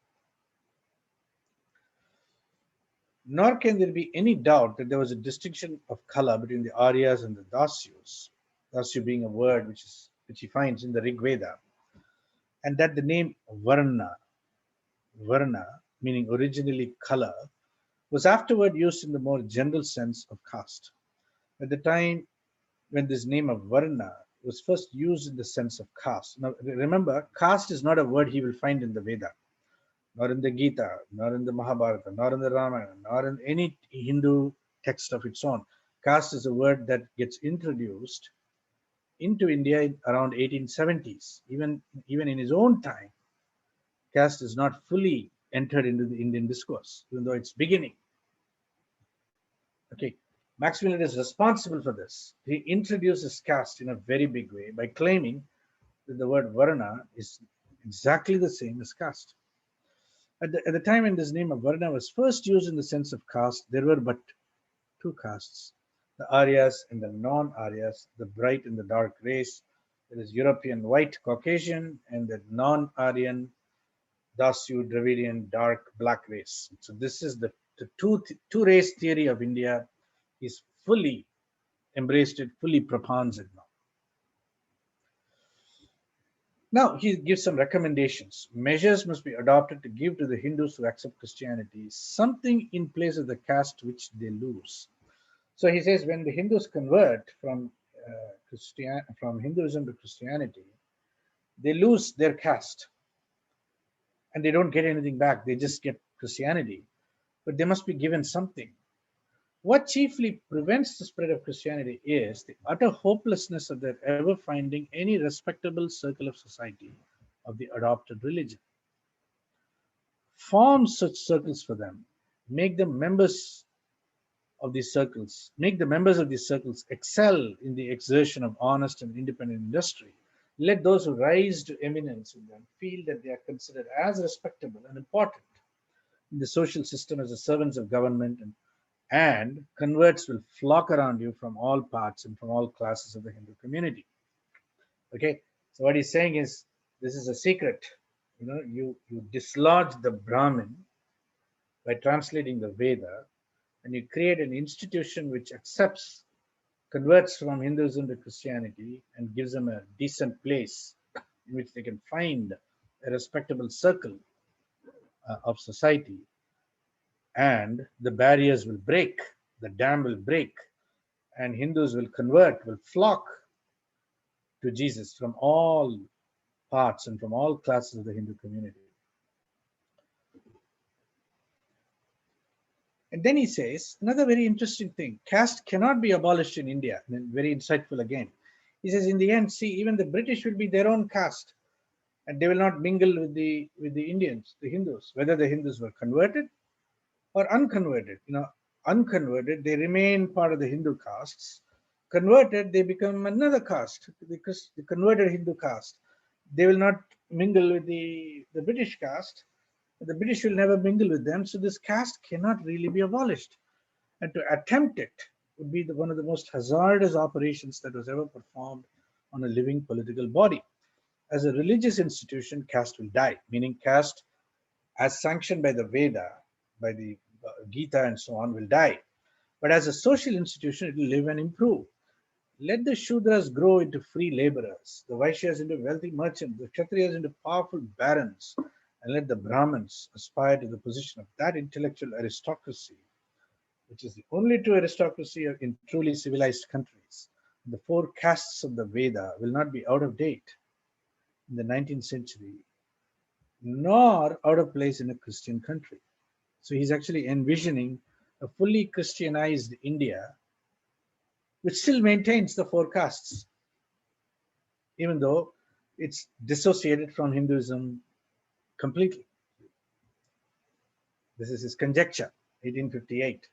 Nor can there be any doubt that there was a distinction of color between the Aryas and the Dasyus, Dasyu being a word which he finds in the Rigveda, and that the name Varna, meaning originally color, was afterward used in the more general sense of caste. At the time when this name of Varna was first used in the sense of caste. Now remember, caste is not a word he will find in the Veda, nor in the Gita, nor in the Mahabharata, nor in the Ramayana, nor in any Hindu text of its own. Caste is a word that gets introduced into India around 1870s. Even in his own time, caste is not fully entered into the Indian discourse, even though it's beginning. Okay, Max Müller is responsible for this. He introduces caste in a very big way by claiming that the word Varna is exactly the same as caste. At the time when this name of Varna was first used in the sense of caste, there were but two castes, the Aryas and the non-Aryas, the bright and the dark race. There is European white Caucasian and the non-Aryan Dasyu Dravidian dark black race. So this is the two race theory of India. Is fully embraced it, fully propounds it now. Now he gives some recommendations. Measures must be adopted to give to the Hindus who accept Christianity something in place of the caste which they lose. So he says when the Hindus convert from Hinduism to Christianity, they lose their caste and they don't get anything back. They just get Christianity, but they must be given something. What chiefly prevents the spread of Christianity is the utter hopelessness of their ever finding any respectable circle of society of the adopted religion. Form such circles for them, make them members of these circles, make the members of these circles excel in the exertion of honest and independent industry. Let those who rise to eminence in them feel that they are considered as respectable and important in the social system as the servants of government, and converts will flock around you from all parts and from all classes of the Hindu community. Okay, so what he's saying is this is a secret. You dislodge the Brahmin by translating the Veda, and you create an institution which accepts converts from Hinduism to Christianity and gives them a decent place in which they can find a respectable circle of society, and the barriers will break, the dam will break, and Hindus will convert, will flock to Jesus from all parts and from all classes of the Hindu community. And then he says another very interesting thing: caste cannot be abolished in India. And very insightful again. He says, in the end, see, even the British will be their own caste, and they will not mingle with the Indians, the Hindus, whether the Hindus were converted or unconverted. Unconverted, they remain part of the Hindu castes. Converted, they become another caste, because the converted Hindu caste. They will not mingle with the British caste. The British will never mingle with them. So this caste cannot really be abolished. And to attempt it would be one of the most hazardous operations that was ever performed on a living political body. As a religious institution, caste will die, meaning caste as sanctioned by the Veda, by the Gita and so on, will die. But as a social institution, it will live and improve. Let the Shudras grow into free laborers, the Vaishyas into wealthy merchants, the Kshatriyas into powerful barons, and let the Brahmins aspire to the position of that intellectual aristocracy, which is the only true aristocracy in truly civilized countries. The four castes of the Veda will not be out of date in the 19th century, nor out of place in a Christian country. So he's actually envisioning a fully Christianized India, which still maintains the four castes, even though it's dissociated from Hinduism completely. This is his conjecture, 1858.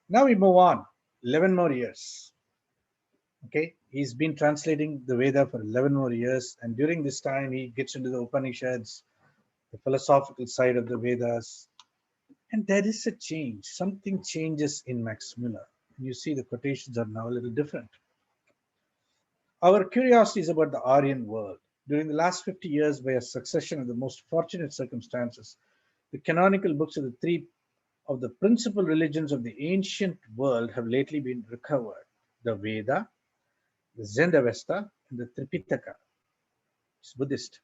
Now we move on, 11 more years. Okay, he's been translating the Veda for 11 more years, and during this time he gets into the Upanishads, the philosophical side of the Vedas, and there is a change. Something changes in Max Müller. You see the quotations are now a little different. Our curiosity is about the Aryan world. During the last 50 years, by a succession of the most fortunate circumstances, the canonical books of the three of the principal religions of the ancient world have lately been recovered: the Veda, the Zendavesta, and the Tripitaka. It's Buddhist.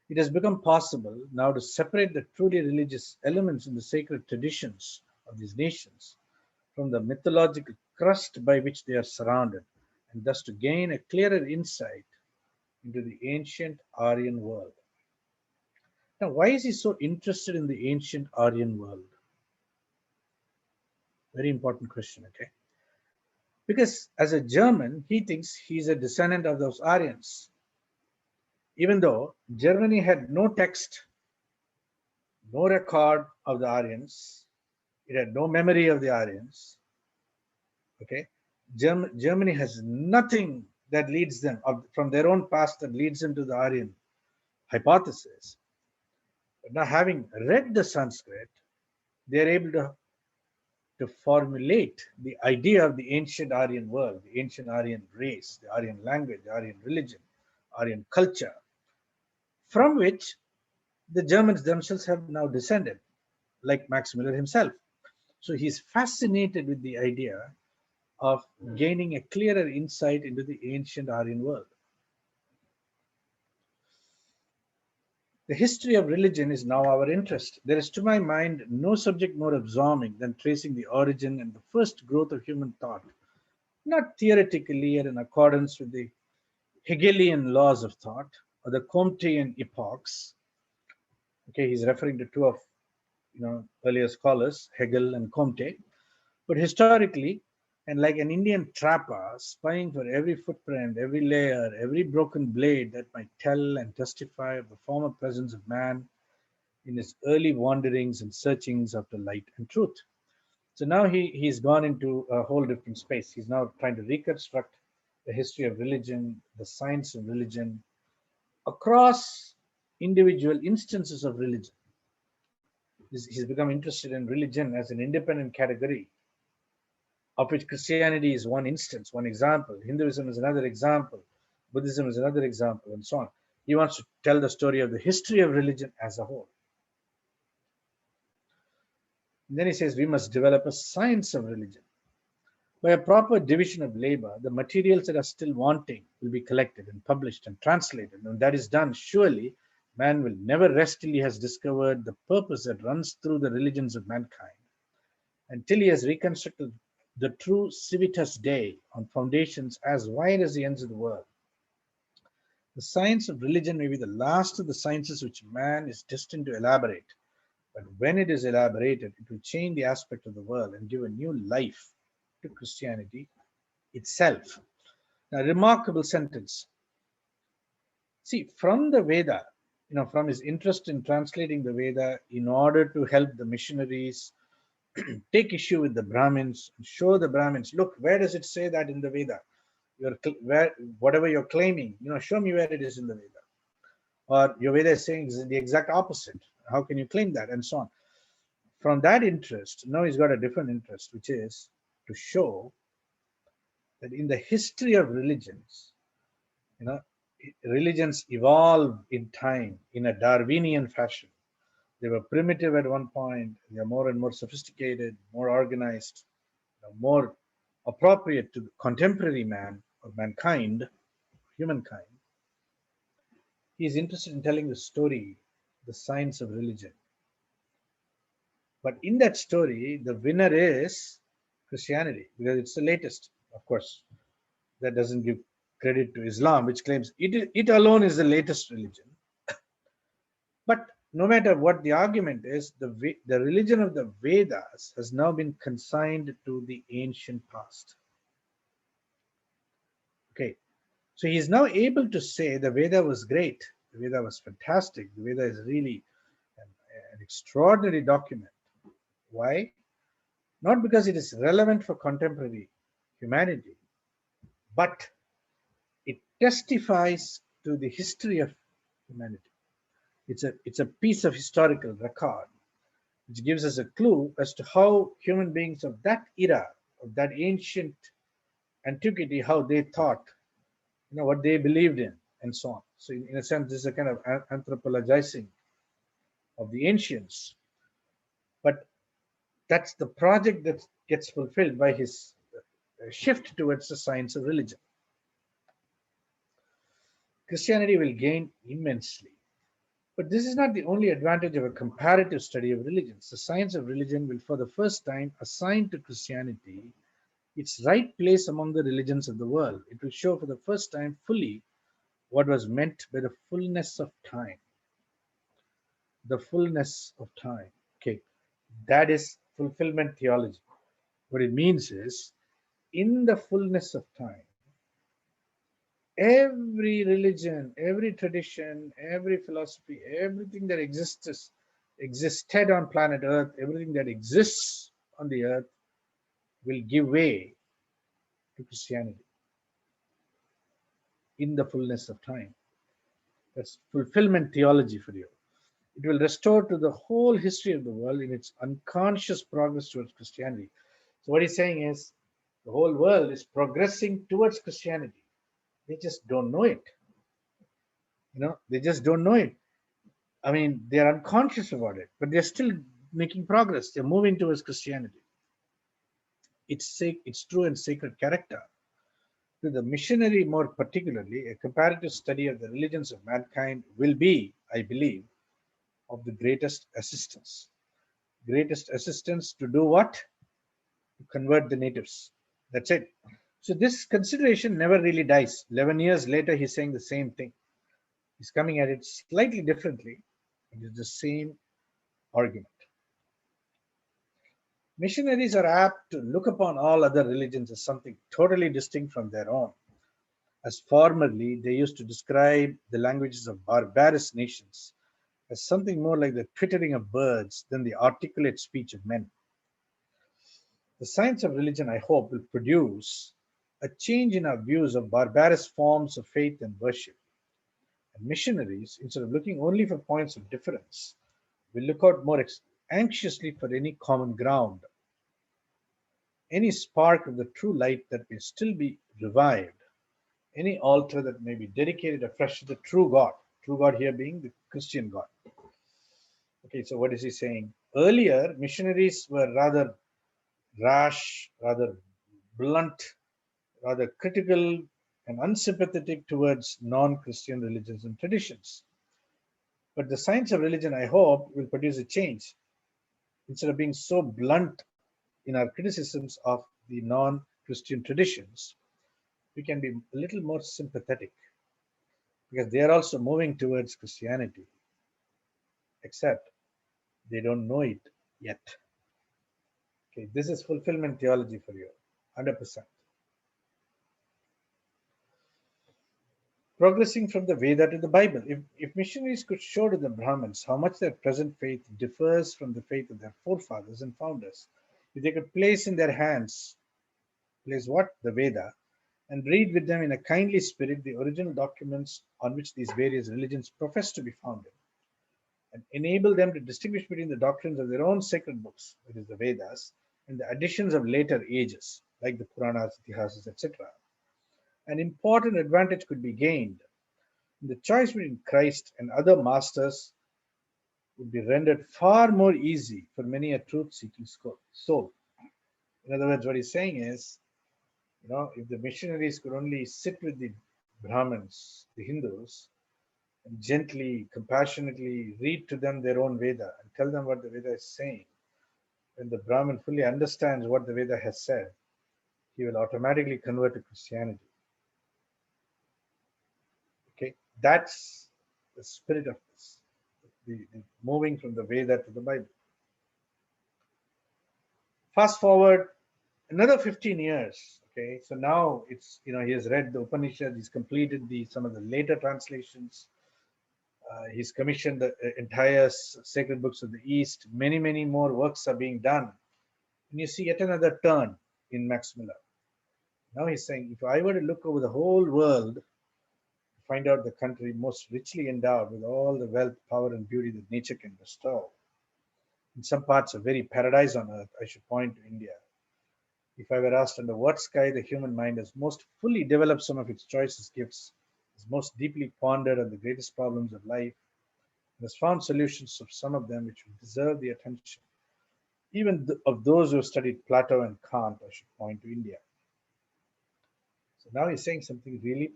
It has become possible now to separate the truly religious elements in the sacred traditions of these nations from the mythological crust by which they are surrounded, and thus to gain a clearer insight into the ancient Aryan world. Now, why is he so interested in the ancient Aryan world? Very important question, okay? Because as a German, he thinks he's a descendant of those Aryans. Even though Germany had no text, no record of the Aryans, it had no memory of the Aryans, okay? Germany has nothing that leads them from their own past that leads them to the Aryan hypothesis. But now, having read the Sanskrit, they are able to formulate the idea of the ancient Aryan world, the ancient Aryan race, the Aryan language, the Aryan religion, Aryan culture, from which the Germans themselves have now descended, like Max Müller himself. So he's fascinated with the idea of gaining a clearer insight into the ancient Aryan world. The history of religion is now our interest. There is, to my mind, no subject more absorbing than tracing the origin and the first growth of human thought, not theoretically and in accordance with the Hegelian laws of thought or the Comtean epochs. Okay, he's referring to two of earlier scholars, Hegel and Comte, but historically, and like an Indian trapper spying for every footprint, every layer, every broken blade that might tell and testify of the former presence of man in his early wanderings and searchings after light and truth. So now he's gone into a whole different space. He's now trying to reconstruct the history of religion, the science of religion, across individual instances of religion. He's become interested in religion as an independent category, of which Christianity is one instance, one example. Hinduism is another example. Buddhism is another example, and so on. He wants to tell the story of the history of religion as a whole. And then he says we must develop a science of religion. By a proper division of labor, the materials that are still wanting will be collected and published and translated. And when that is done, surely man will never rest till he has discovered the purpose that runs through the religions of mankind, until he has reconstructed the true civitas Dei on foundations as wide as the ends of the world. The science of religion may be the last of the sciences which man is destined to elaborate, but when it is elaborated, it will change the aspect of the world and give a new life to Christianity itself. A remarkable sentence. See, from the Veda, from his interest in translating the Veda in order to help the missionaries take issue with the Brahmins, show the Brahmins, look, where does it say that in the Veda? Whatever you're claiming, show me where it is in the Veda. Or your Veda is saying the exact opposite. How can you claim that? And so on. From that interest, now he's got a different interest, which is to show that in the history of religions, religions evolve in time in a Darwinian fashion. They were primitive at one point. They are more and more sophisticated, more organized, more appropriate to the contemporary man or mankind, humankind. He is interested in telling the story, the science of religion. But in that story, the winner is Christianity because it's the latest. Of course, that doesn't give credit to Islam, which claims it alone is the latest religion. But no matter what the argument is, the religion of the Vedas has now been consigned to the ancient past. Okay, so he is now able to say the Veda was great, the Veda was fantastic, the Veda is really an extraordinary document. Why? Not because it is relevant for contemporary humanity, but it testifies to the history of humanity. It's a piece of historical record which gives us a clue as to how human beings of that era, of that ancient antiquity, how they thought, what they believed in, and so on. So, in a sense, this is a kind of anthropologizing of the ancients. But that's the project that gets fulfilled by his shift towards the science of religion. Christianity will gain immensely. But this is not the only advantage of a comparative study of religions. The science of religion will, for the first time, assign to Christianity its right place among the religions of the world. It will show for the first time fully what was meant by the fullness of time. The fullness of time. Okay, that is fulfillment theology. What it means is, in the fullness of time, every religion, every tradition, every philosophy, everything that existed on planet Earth, everything that exists on the earth will give way to Christianity in the fullness of time. That's fulfillment theology for you. It will restore to the whole history of the world in its unconscious progress towards Christianity. So what he's saying is the whole world is progressing towards Christianity. They just don't know it. They just don't know it. I mean, they're unconscious about it, but they're still making progress. They're moving towards Christianity. Its true and sacred character. To the missionary, more particularly, a comparative study of the religions of mankind will be, I believe, of the greatest assistance. Greatest assistance to do what? To convert the natives. That's it. So this consideration never really dies. 11 years later, he's saying the same thing. He's coming at it slightly differently. It is the same argument. Missionaries are apt to look upon all other religions as something totally distinct from their own, as formerly they used to describe the languages of barbarous nations as something more like the twittering of birds than the articulate speech of men. The science of religion, I hope, will produce a change in our views of barbarous forms of faith and worship. And missionaries, instead of looking only for points of difference, will look out more anxiously for any common ground, any spark of the true light that may still be revived, any altar that may be dedicated afresh to the true God here being the Christian God. Okay, so what is he saying? Earlier, missionaries were rather rash, rather blunt, rather critical and unsympathetic towards non-Christian religions and traditions. But the science of religion, I hope, will produce a change. Instead of being so blunt in our criticisms of the non-Christian traditions, we can be a little more sympathetic because they are also moving towards Christianity, except they don't know it yet. Okay, this is fulfillment theology for you, 100%. Progressing from the Veda to the Bible. If missionaries could show to the Brahmins how much their present faith differs from the faith of their forefathers and founders, if they could place in their hands, what? The Veda, and read with them in a kindly spirit the original documents on which these various religions profess to be founded, and enable them to distinguish between the doctrines of their own sacred books, that is the Vedas, and the additions of later ages, like the Puranas, Itihasas, etc. An important advantage could be gained. The choice between Christ and other masters would be rendered far more easy for many a truth-seeking soul. In other words, what he's saying is, if the missionaries could only sit with the Brahmins, the Hindus, and gently, compassionately read to them their own Veda and tell them what the Veda is saying, when the Brahmin fully understands what the Veda has said, he will automatically convert to Christianity. Okay, that's the spirit of this, the moving from the Veda to the Bible. Fast forward another 15 years. Okay, so now it's, he has read the Upanishad, he's completed some of the later translations. He's commissioned the entire sacred books of the East. Many, many more works are being done. And you see yet another turn in Max Müller. Now he's saying, if I were to look over the whole world to find out the country most richly endowed with all the wealth, power, and beauty that nature can bestow, in some parts a very paradise on earth, I should point to India. If I were asked under what sky the human mind has most fully developed some of its choicest gifts, is most deeply pondered on the greatest problems of life, and has found solutions of some of them which would deserve the attention, even of those who have studied Plato and Kant, I should point to India. So now he's saying something really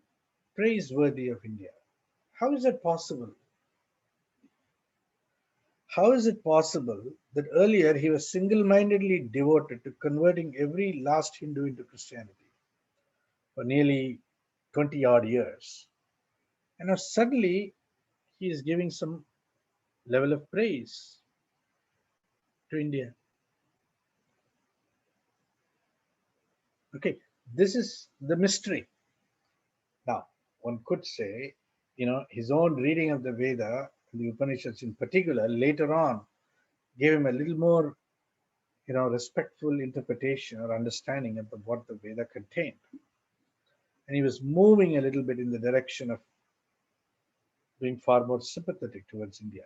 praiseworthy of India. How is it possible? How is it possible that earlier he was single-mindedly devoted to converting every last Hindu into Christianity for nearly 20 odd years? And now suddenly he is giving some level of praise to India. Okay, this is the mystery. Now, one could say, his own reading of the Veda, the Upanishads in particular, later on gave him a little more, respectful interpretation or understanding of what the Veda contained. And he was moving a little bit in the direction of being far more sympathetic towards India.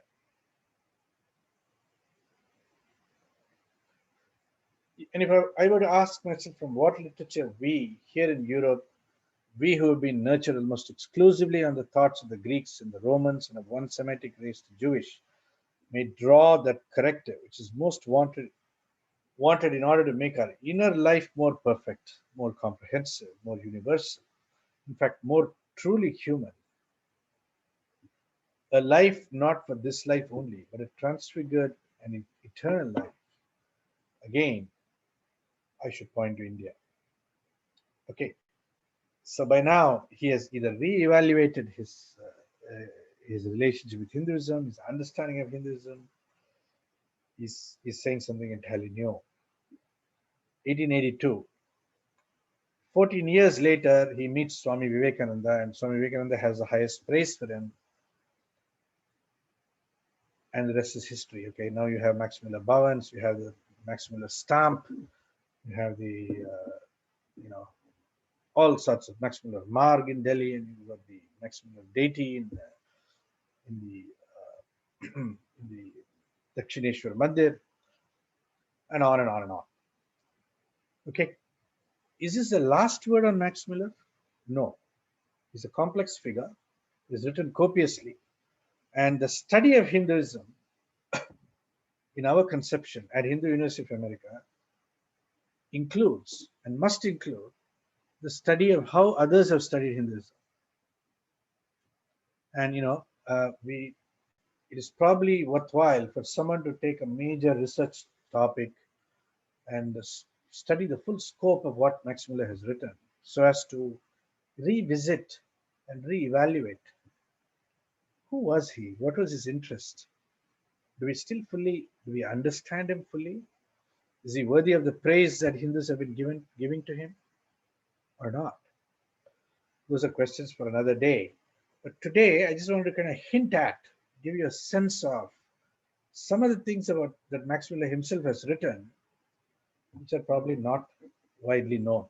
And if I were to ask myself from what literature we here in Europe, we who have been nurtured almost exclusively on the thoughts of the Greeks and the Romans and of one Semitic race to Jewish, may draw that corrective which is most wanted in order to make our inner life more perfect, more comprehensive, more universal, in fact, more truly human. A life not for this life only, but a transfigured and eternal life. Again, I should point to India. Okay, so by now he has either re-evaluated his relationship with Hinduism, his understanding of Hinduism. He's saying something entirely new. 1882. 14 years later, he meets Swami Vivekananda, and Swami Vivekananda has the highest praise for him. And the rest is history. Okay, now you have Max Müller Bhavans, you have the Max Müller stamp, you have the, all sorts of Max Müller Marg in Delhi, and you've got the Max Müller deity in the Dakshineshwar Mandir, and on and on and on. Okay, is this the last word on Max Müller? No. He's a complex figure. He's written copiously. And the study of Hinduism, in our conception at Hindu University of America, includes and must include the study of how others have studied Hinduism. And it is probably worthwhile for someone to take a major research topic and study the full scope of what Max Müller has written, so as to revisit and reevaluate who was he, what was his interest, do we understand him fully, is he worthy of the praise that Hindus have been giving to him or not? Those are questions for another day. But today I just wanted to kind of give you a sense of some of the things about that Max Müller himself has written, which are probably not widely known.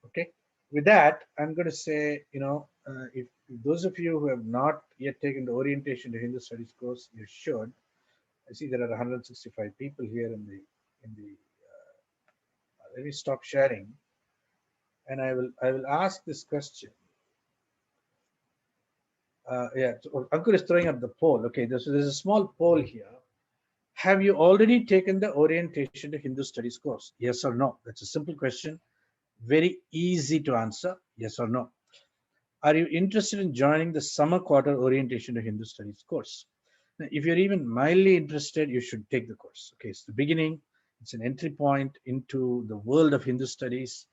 Okay, with that, I'm going to say, if those of you who have not yet taken the orientation to Hindu studies course, you should. I see there are 165 people here in the. Let me stop sharing, and I will ask this question. Yeah, so Ankur is throwing up the poll. Okay, there's a small poll here. Have you already taken the orientation to Hindu studies course? Yes or no? That's a simple question. Very easy to answer. Yes or no? Are you interested in joining the summer quarter orientation to Hindu studies course? Now, if you're even mildly interested, you should take the course. Okay, it's the beginning. It's an entry point into the world of Hindu studies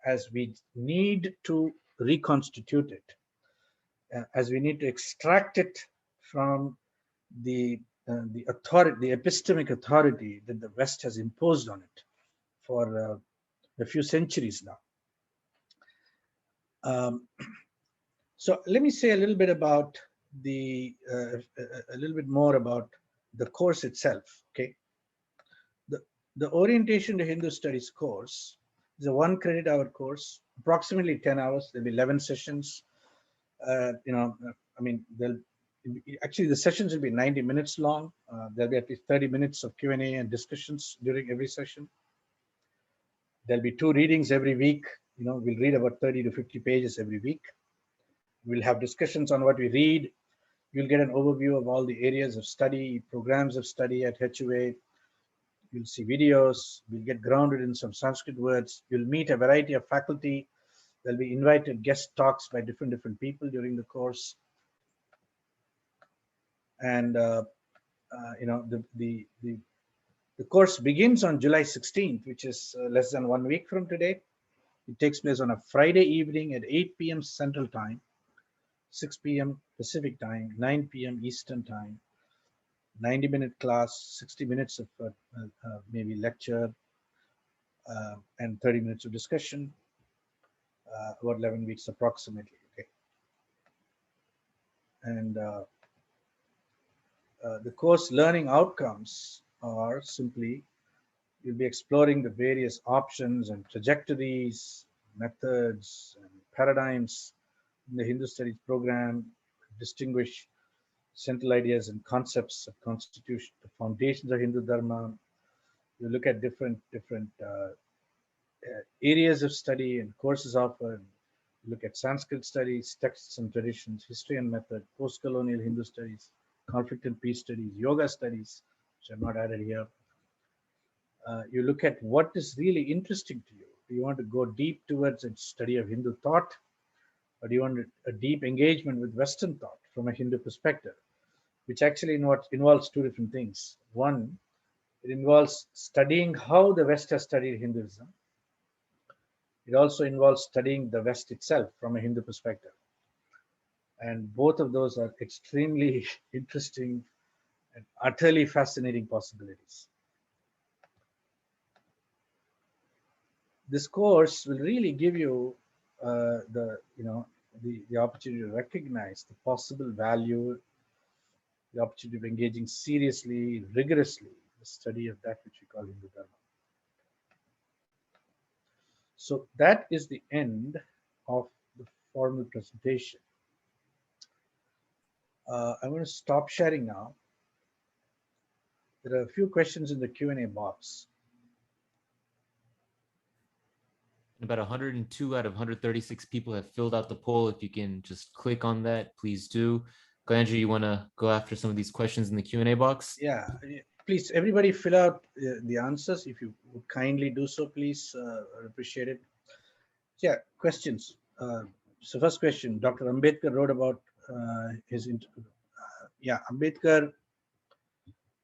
as we need to reconstitute it, as we need to extract it from the authority, the epistemic authority that the West has imposed on it for a few centuries now. So let me say a little bit about a little bit more about the course itself. Okay, the the orientation to Hindu studies course is a 1 credit hour course, approximately 10 hours. There'll be 11 sessions. I mean, actually the sessions will be 90 minutes long. There'll be at least 30 minutes of Q&A and discussions during every session. There'll be 2 readings every week. We'll read about 30 to 50 pages every week. We'll have discussions on what we read. You'll get an overview of all the areas of study, programs of study at HUA. You'll see videos. We'll get grounded in some Sanskrit words. You'll meet a variety of faculty. There'll be invited guest talks by different people during the course. And the course begins on July 16th, which is less than 1 week from today. It takes place on a Friday evening at 8 p.m. Central Time, 6 p.m. Pacific Time, 9 p.m. Eastern Time. 90-minute class, 60 minutes of maybe lecture, and 30 minutes of discussion, about 11 weeks approximately. Okay, and the course learning outcomes are simply you'll be exploring the various options and trajectories, methods, and paradigms in the Hindu Studies program, distinguish central ideas and concepts of constitution, the foundations of Hindu Dharma. You look at different areas of study and courses offered. You look at Sanskrit studies, texts and traditions, history and method, post-colonial Hindu studies, conflict and peace studies, yoga studies, which I've not added here. You look at what is really interesting to you. Do you want to go deep towards a study of Hindu thought, or do you want a deep engagement with Western thought from a Hindu perspective, which actually involves 2 different things. One, it involves studying how the West has studied Hinduism. It also involves studying the West itself from a Hindu perspective. And both of those are extremely interesting and utterly fascinating possibilities. This course will really give you the opportunity to recognize the possible value, the opportunity of engaging seriously, rigorously, the study of that which we call Hindu Dharma. So that is the end of the formal presentation. I'm going to stop sharing now. There are a few questions in the Q&A box. About 102 out of 136 people have filled out the poll. If you can just click on that, please do. Andrew, you want to go after some of these questions in the Q&A box? Yeah, please, everybody fill out the answers. If you would kindly do so, please, I'd appreciate it. Yeah, questions. So first question, Dr. Ambedkar wrote about Ambedkar,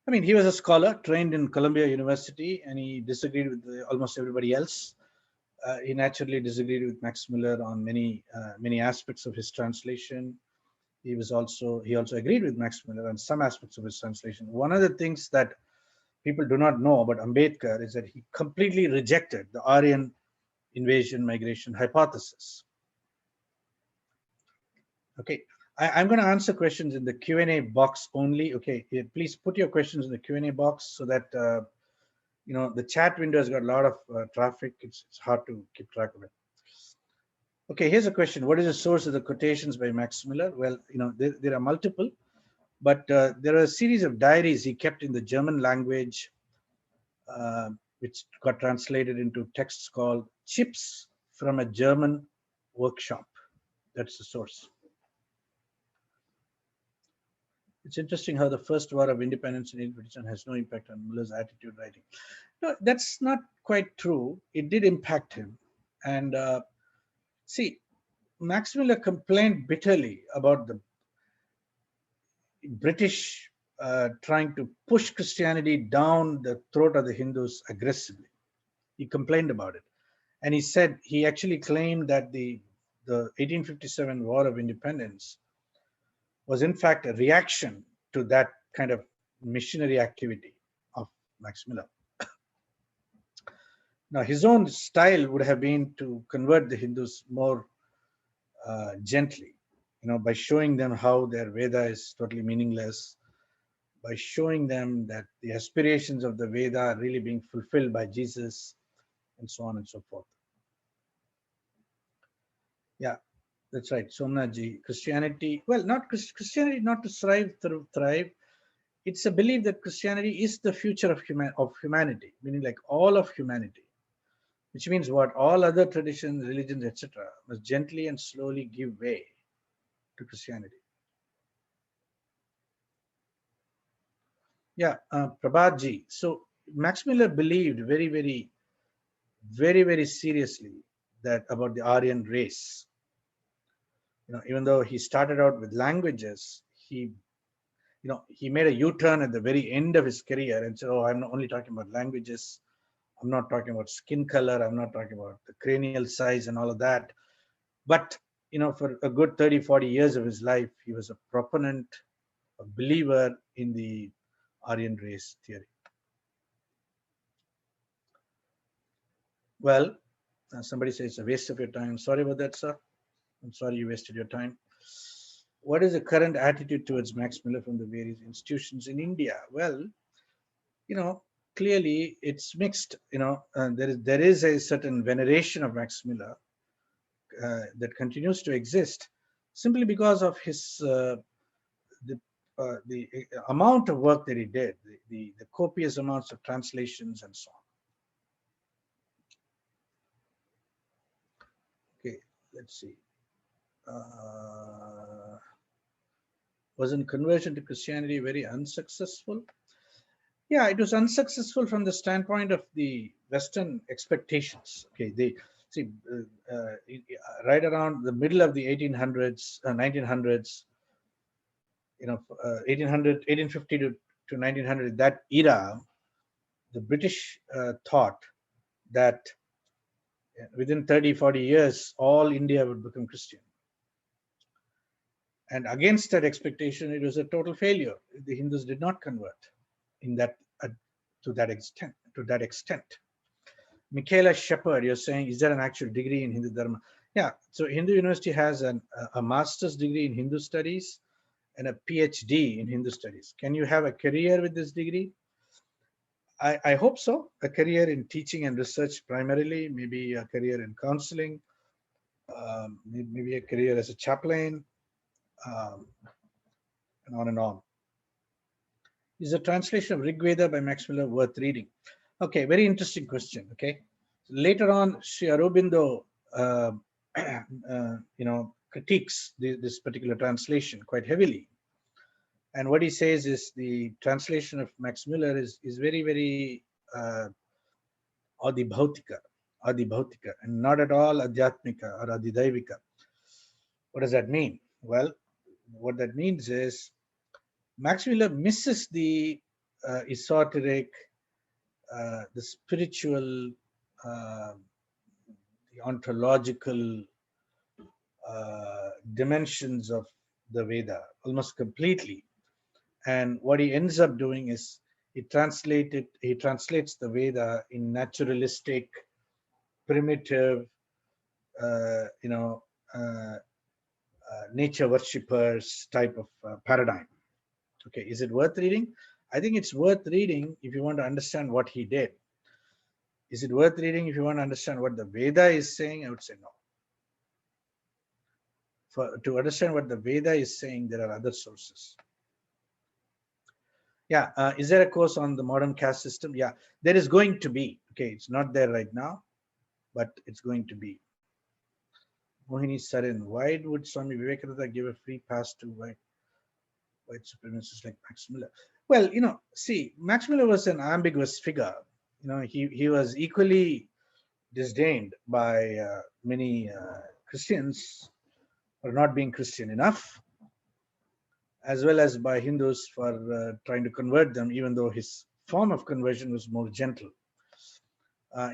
I mean, he was a scholar trained in Columbia University, and he disagreed with almost everybody else. He naturally disagreed with Max Müller on many aspects of his translation. He also agreed with Max Müller on some aspects of his translation. One of the things that people do not know about Ambedkar is that he completely rejected the Aryan invasion migration hypothesis. Okay, I'm going to answer questions in the Q&A box only. Okay, please put your questions in the Q&A box so that the chat window has got a lot of traffic. It's hard to keep track of it. Okay, here's a question. What is the source of the quotations by Max Müller? Well, there are multiple, but there are a series of diaries he kept in the German language, which got translated into texts called Chips from a German Workshop. That's the source. It's interesting how the first war of independence in Britain has no impact on Muller's attitude writing. No, that's not quite true. It did impact him. And see, Max Müller complained bitterly about the British trying to push Christianity down the throat of the Hindus aggressively. He complained about it. And he said, he actually claimed that the 1857 War of Independence was in fact a reaction to that kind of missionary activity of Max Müller. Now, his own style would have been to convert the Hindus more gently, by showing them how their Veda is totally meaningless, by showing them that the aspirations of the Veda are really being fulfilled by Jesus, and so on and so forth. Yeah, that's right, Somnaji. Christianity, well, not Christianity, not to thrive. It's a belief that Christianity is the future of humanity, meaning like all of humanity. Which means what? All other traditions, religions, etc., must gently and slowly give way to Christianity. Yeah, Prabhatji. So Max Müller believed very seriously that about the Aryan race. Even though he started out with languages, he made a U-turn at the very end of his career and said, "Oh, I'm not only talking about languages. I'm not talking about skin color. I'm not talking about the cranial size and all of that." But, for a good 30, 40 years of his life, he was a proponent, a believer in the Aryan race theory. Well, somebody says it's a waste of your time. Sorry about that, sir. I'm sorry you wasted your time. What is the current attitude towards Max Müller from the various institutions in India? Well, clearly it's mixed. There is a certain veneration of Max Müller that continues to exist simply because of his the amount of work that he did, the copious amounts of translations and so on. Okay, let's see. Wasn't conversion to Christianity very unsuccessful? Yeah, it was unsuccessful from the standpoint of the Western expectations. Okay, they see right around the middle of the 1800s, 1900s, 1850 to 1900, that era, the British thought that within 30, 40 years, all India would become Christian. And against that expectation, it was a total failure. The Hindus did not convert in that to that extent. Michaela Shepherd, you're saying, is there an actual degree in Hindu Dharma? Yeah, so Hindu University has a master's degree in Hindu studies and a PhD in Hindu studies. Can you have a career with this degree? I hope so. A career in teaching and research primarily, maybe a career in counseling, maybe a career as a chaplain, and on and on. Is the translation of Rigveda by Max Müller worth reading? Okay, very interesting question. Okay, later on, Sri Aurobindo, critiques this particular translation quite heavily. And what he says is the translation of Max Müller is very adibhautika, and not at all adhyatmika or adidaivika. What does that mean? Well, what that means is Max Müller misses the esoteric, the spiritual, the ontological dimensions of the Veda almost completely. And what he ends up doing is he translates the Veda in naturalistic, primitive, nature worshippers type of paradigm. Okay, is it worth reading? I think it's worth reading if you want to understand what he did. Is it worth reading if you want to understand what the Veda is saying? I would say no. To understand what the Veda is saying, there are other sources. Yeah, is there a course on the modern caste system? Yeah, there is going to be. Okay, it's not there right now, but it's going to be. Mohini Sarin, why would Swami Vivekananda give a free pass to white? white supremacists like Max Müller. Well, see, Max Müller was an ambiguous figure. He was equally disdained by many Christians for not being Christian enough, as well as by Hindus for trying to convert them, even though his form of conversion was more gentle.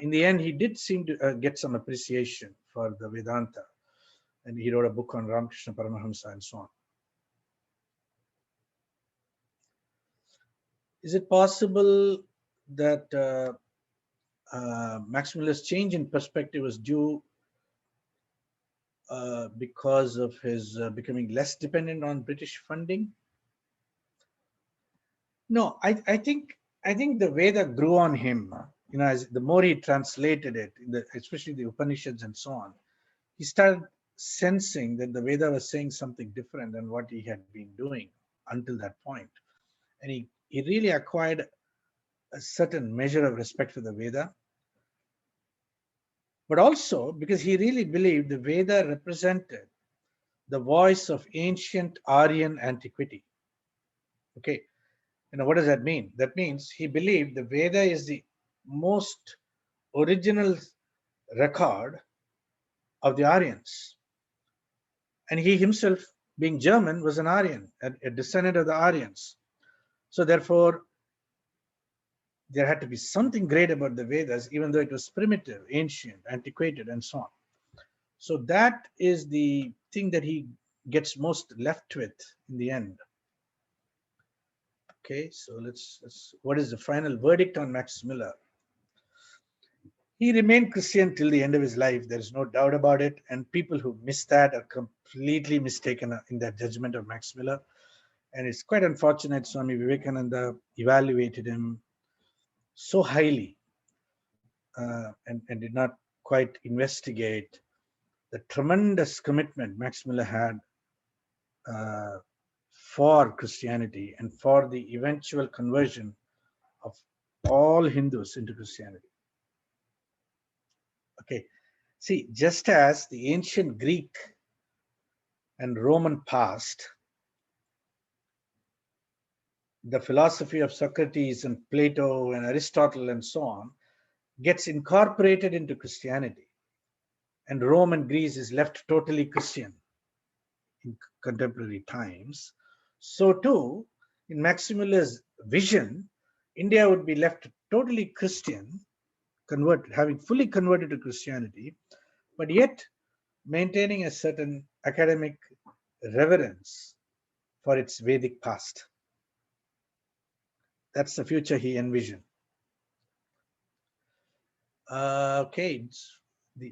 In the end, he did seem to get some appreciation for the Vedanta, and he wrote a book on Ramakrishna Paramahamsa and so on. Is it possible that Max Müller's change in perspective was due because of his becoming less dependent on British funding? No, I think the Veda grew on him. As the more he translated it, especially the Upanishads and so on, he started sensing that the Veda was saying something different than what he had been doing until that point. And he really acquired a certain measure of respect for the Veda, but also because he really believed the Veda represented the voice of ancient Aryan antiquity. Okay, what does that mean? That means he believed the Veda is the most original record of the Aryans. And he himself, being German, was an Aryan, a descendant of the Aryans. So therefore, there had to be something great about the Vedas, even though it was primitive, ancient, antiquated, and so on. So that is the thing that he gets most left with in the end. Okay, so let's what is the final verdict on Max Müller? He remained Christian till the end of his life. There is no doubt about it. And people who miss that are completely mistaken in their judgment of Max Müller. And it's quite unfortunate Swami Vivekananda evaluated him so highly and did not quite investigate the tremendous commitment Max Müller had for Christianity and for the eventual conversion of all Hindus into Christianity. Okay, see, just as the ancient Greek and Roman past, the philosophy of Socrates and Plato and Aristotle and so on gets incorporated into Christianity, and Rome and Greece is left totally Christian in contemporary times, so too, in Max Müller's vision, India would be left totally Christian, having fully converted to Christianity, but yet maintaining a certain academic reverence for its Vedic past. That's the future he envisioned. Okay,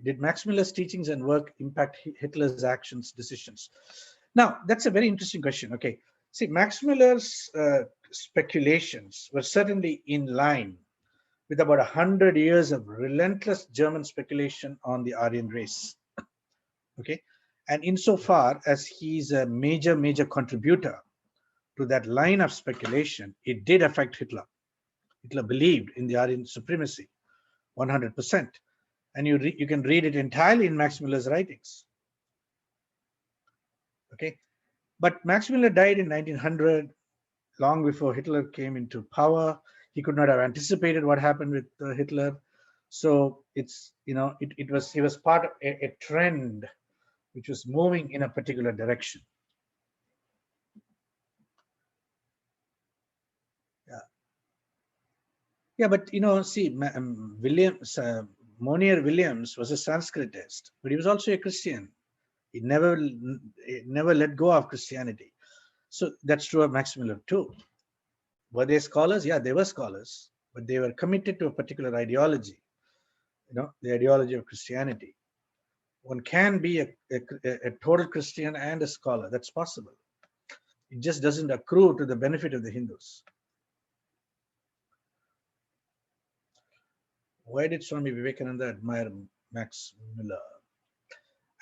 did Max Müller's teachings and work impact Hitler's actions, decisions? Now, that's a very interesting question. Okay, see, Max Müller's speculations were certainly in line with about 100 years of relentless German speculation on the Aryan race. Okay, and insofar as he's a major contributor to that line of speculation, it did affect Hitler. Hitler believed in the Aryan supremacy 100%. And you can read it entirely in Max Müller's writings. Okay, but Max Müller died in 1900, long before Hitler came into power. He could not have anticipated what happened with Hitler. So it's, he was part of a trend which was moving in a particular direction. Yeah, but see, Monier Williams was a Sanskritist, but he was also a Christian. He never let go of Christianity. So that's true of Max Müller too. Were they scholars? Yeah, they were scholars, but they were committed to a particular ideology, the ideology of Christianity. One can be a total Christian and a scholar. That's possible. It just doesn't accrue to the benefit of the Hindus. Why did Swami Vivekananda admire Max Müller?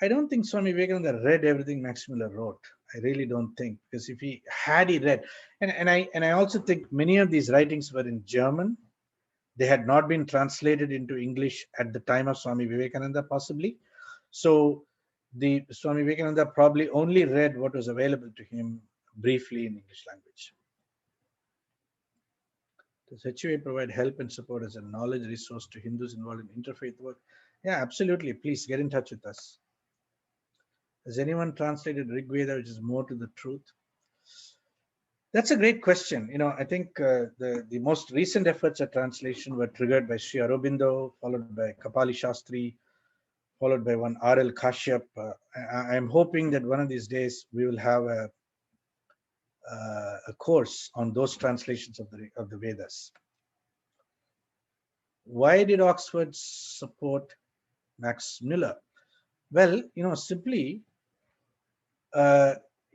I don't think Swami Vivekananda read everything Max Müller wrote. I really don't think, because if he read, and I also think many of these writings were in German. They had not been translated into English at the time of Swami Vivekananda, possibly. So the Swami Vivekananda probably only read what was available to him briefly in English language. Does HUA provide help and support as a knowledge resource to Hindus involved in interfaith work? Yeah, absolutely. Please get in touch with us. Has anyone translated Rigveda, which is more to the truth? That's a great question. I think the most recent efforts at translation were triggered by Sri Aurobindo, followed by Kapali Shastri, followed by one R.L. Kashyap. I'm hoping that one of these days we will have a course on those translations of the Vedas. Why did Oxford support Max Müller? Well, simply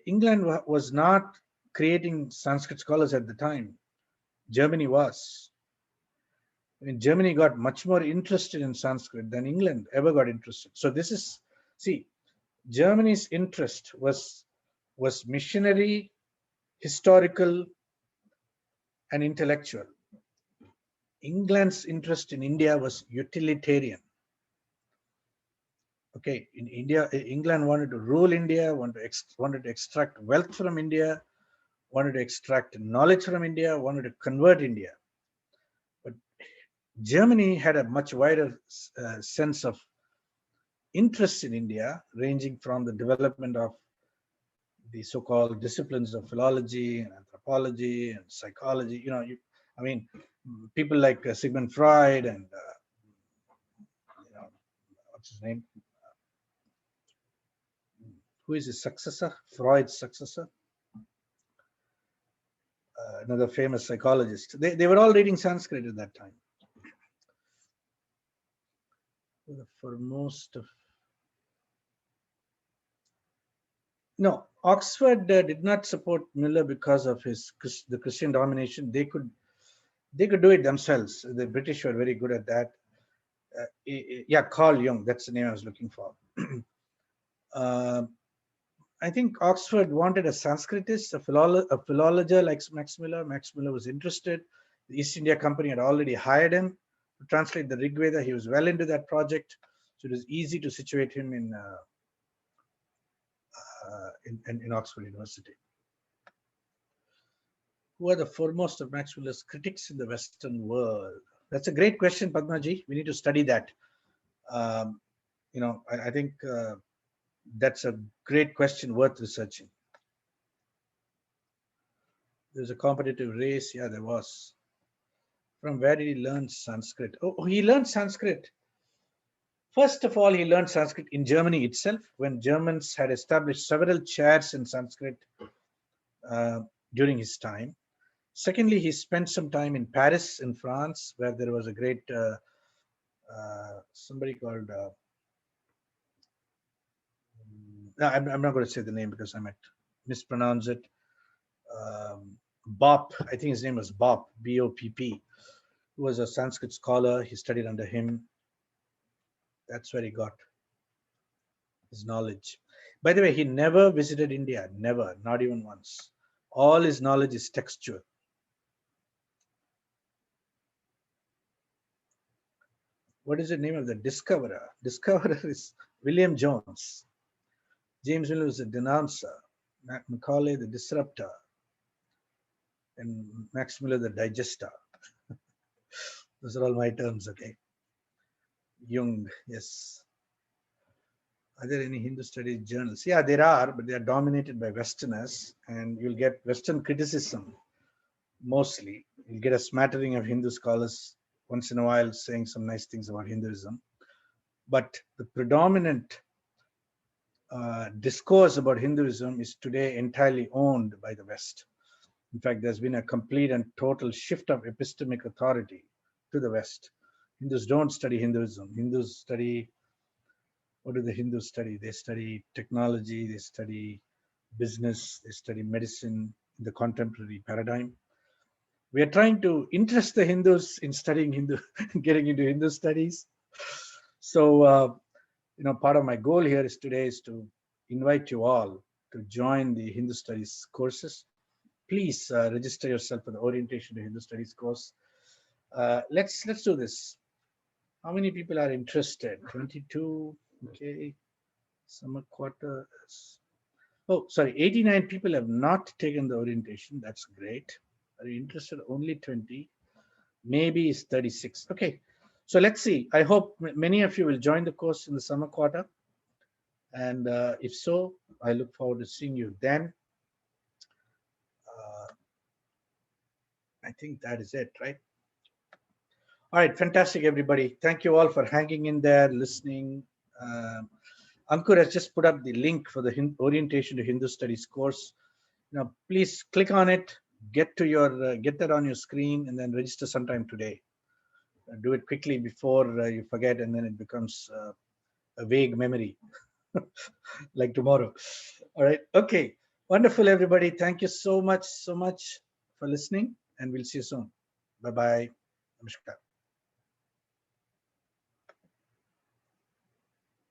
England was not creating Sanskrit scholars at the time. Germany was. Germany got much more interested in Sanskrit than England ever got interested. So Germany's interest was missionary, historical, and intellectual. England's interest in India was utilitarian. Okay, in India, England wanted to rule India, wanted to extract wealth from India, wanted to extract knowledge from India, wanted to convert India. But Germany had a much wider sense of interest in India, ranging from the development of the so-called disciplines of philology and anthropology and psychology. People like Sigmund Freud and what's his name? Who is his successor? Freud's successor. Another famous psychologist. They were all reading Sanskrit at that time. For most of no, Oxford did not support Müller because of the Christian domination. They could do it themselves. The British were very good at that. Carl Jung, that's the name I was looking for. I think Oxford wanted a Sanskritist, a philologer like Max Müller. Max Müller was interested. The East India Company had already hired him to translate the Rigveda. He was well into that project, so it was easy to situate him in Oxford University. Who are the foremost of Max Müller's critics in the Western world? That's a great question, Padmaji. We need to study that. I think that's a great question worth researching. There's a competitive race. Yeah, there was. From where did he learn Sanskrit? Oh, he learned Sanskrit. First of all, he learned Sanskrit in Germany itself, when Germans had established several chairs in Sanskrit during his time. Secondly, he spent some time in Paris, in France, where there was a great somebody called. No, I'm not going to say the name because I might mispronounce it. Bopp, I think his name was Bopp, B-O-P-P, who was a Sanskrit scholar. He studied under him. That's where he got his knowledge. By the way, he never visited India, never, not even once. All his knowledge is textual. What is the name of the discoverer? Discoverer is William Jones. James Miller was a denouncer. Macaulay, the disruptor. And Max Müller, the digester. Those are all my terms, okay? Jung, yes. Are there any Hindu studies journals? Yeah, there are, but they are dominated by Westerners, and you'll get Western criticism mostly. You'll get a smattering of Hindu scholars once in a while saying some nice things about Hinduism. But the predominant discourse about Hinduism is today entirely owned by the West. In fact, there's been a complete and total shift of epistemic authority to the West. Hindus don't study Hinduism. Hindus study, what do the Hindus study? They study technology, they study business, they study medicine in the contemporary paradigm. We are trying to interest the Hindus in studying Hindu, getting into Hindu studies. So, part of my goal here today is to invite you all to join the Hindu Studies courses. Please register yourself for the Orientation to Hindu Studies course. Let's do this. How many people are interested? 22. Okay. Summer quarters. Oh, sorry, 89 people have not taken the orientation. That's great. Are you interested? Only 20. Maybe it's 36. Okay, so let's see. I hope many of you will join the course in the summer quarter. And if so, I look forward to seeing you then. Uh, I think that is it, right? All right, fantastic, everybody. Thank you all for hanging in there, listening. Ankur has just put up the link for the Orientation to Hindu Studies course. Now, please click on it, get that on your screen, and then register sometime today. Do it quickly before you forget, and then it becomes a vague memory, like tomorrow. All right. Okay. Wonderful, everybody. Thank you so much for listening, and we'll see you soon. Bye bye. Namaskar.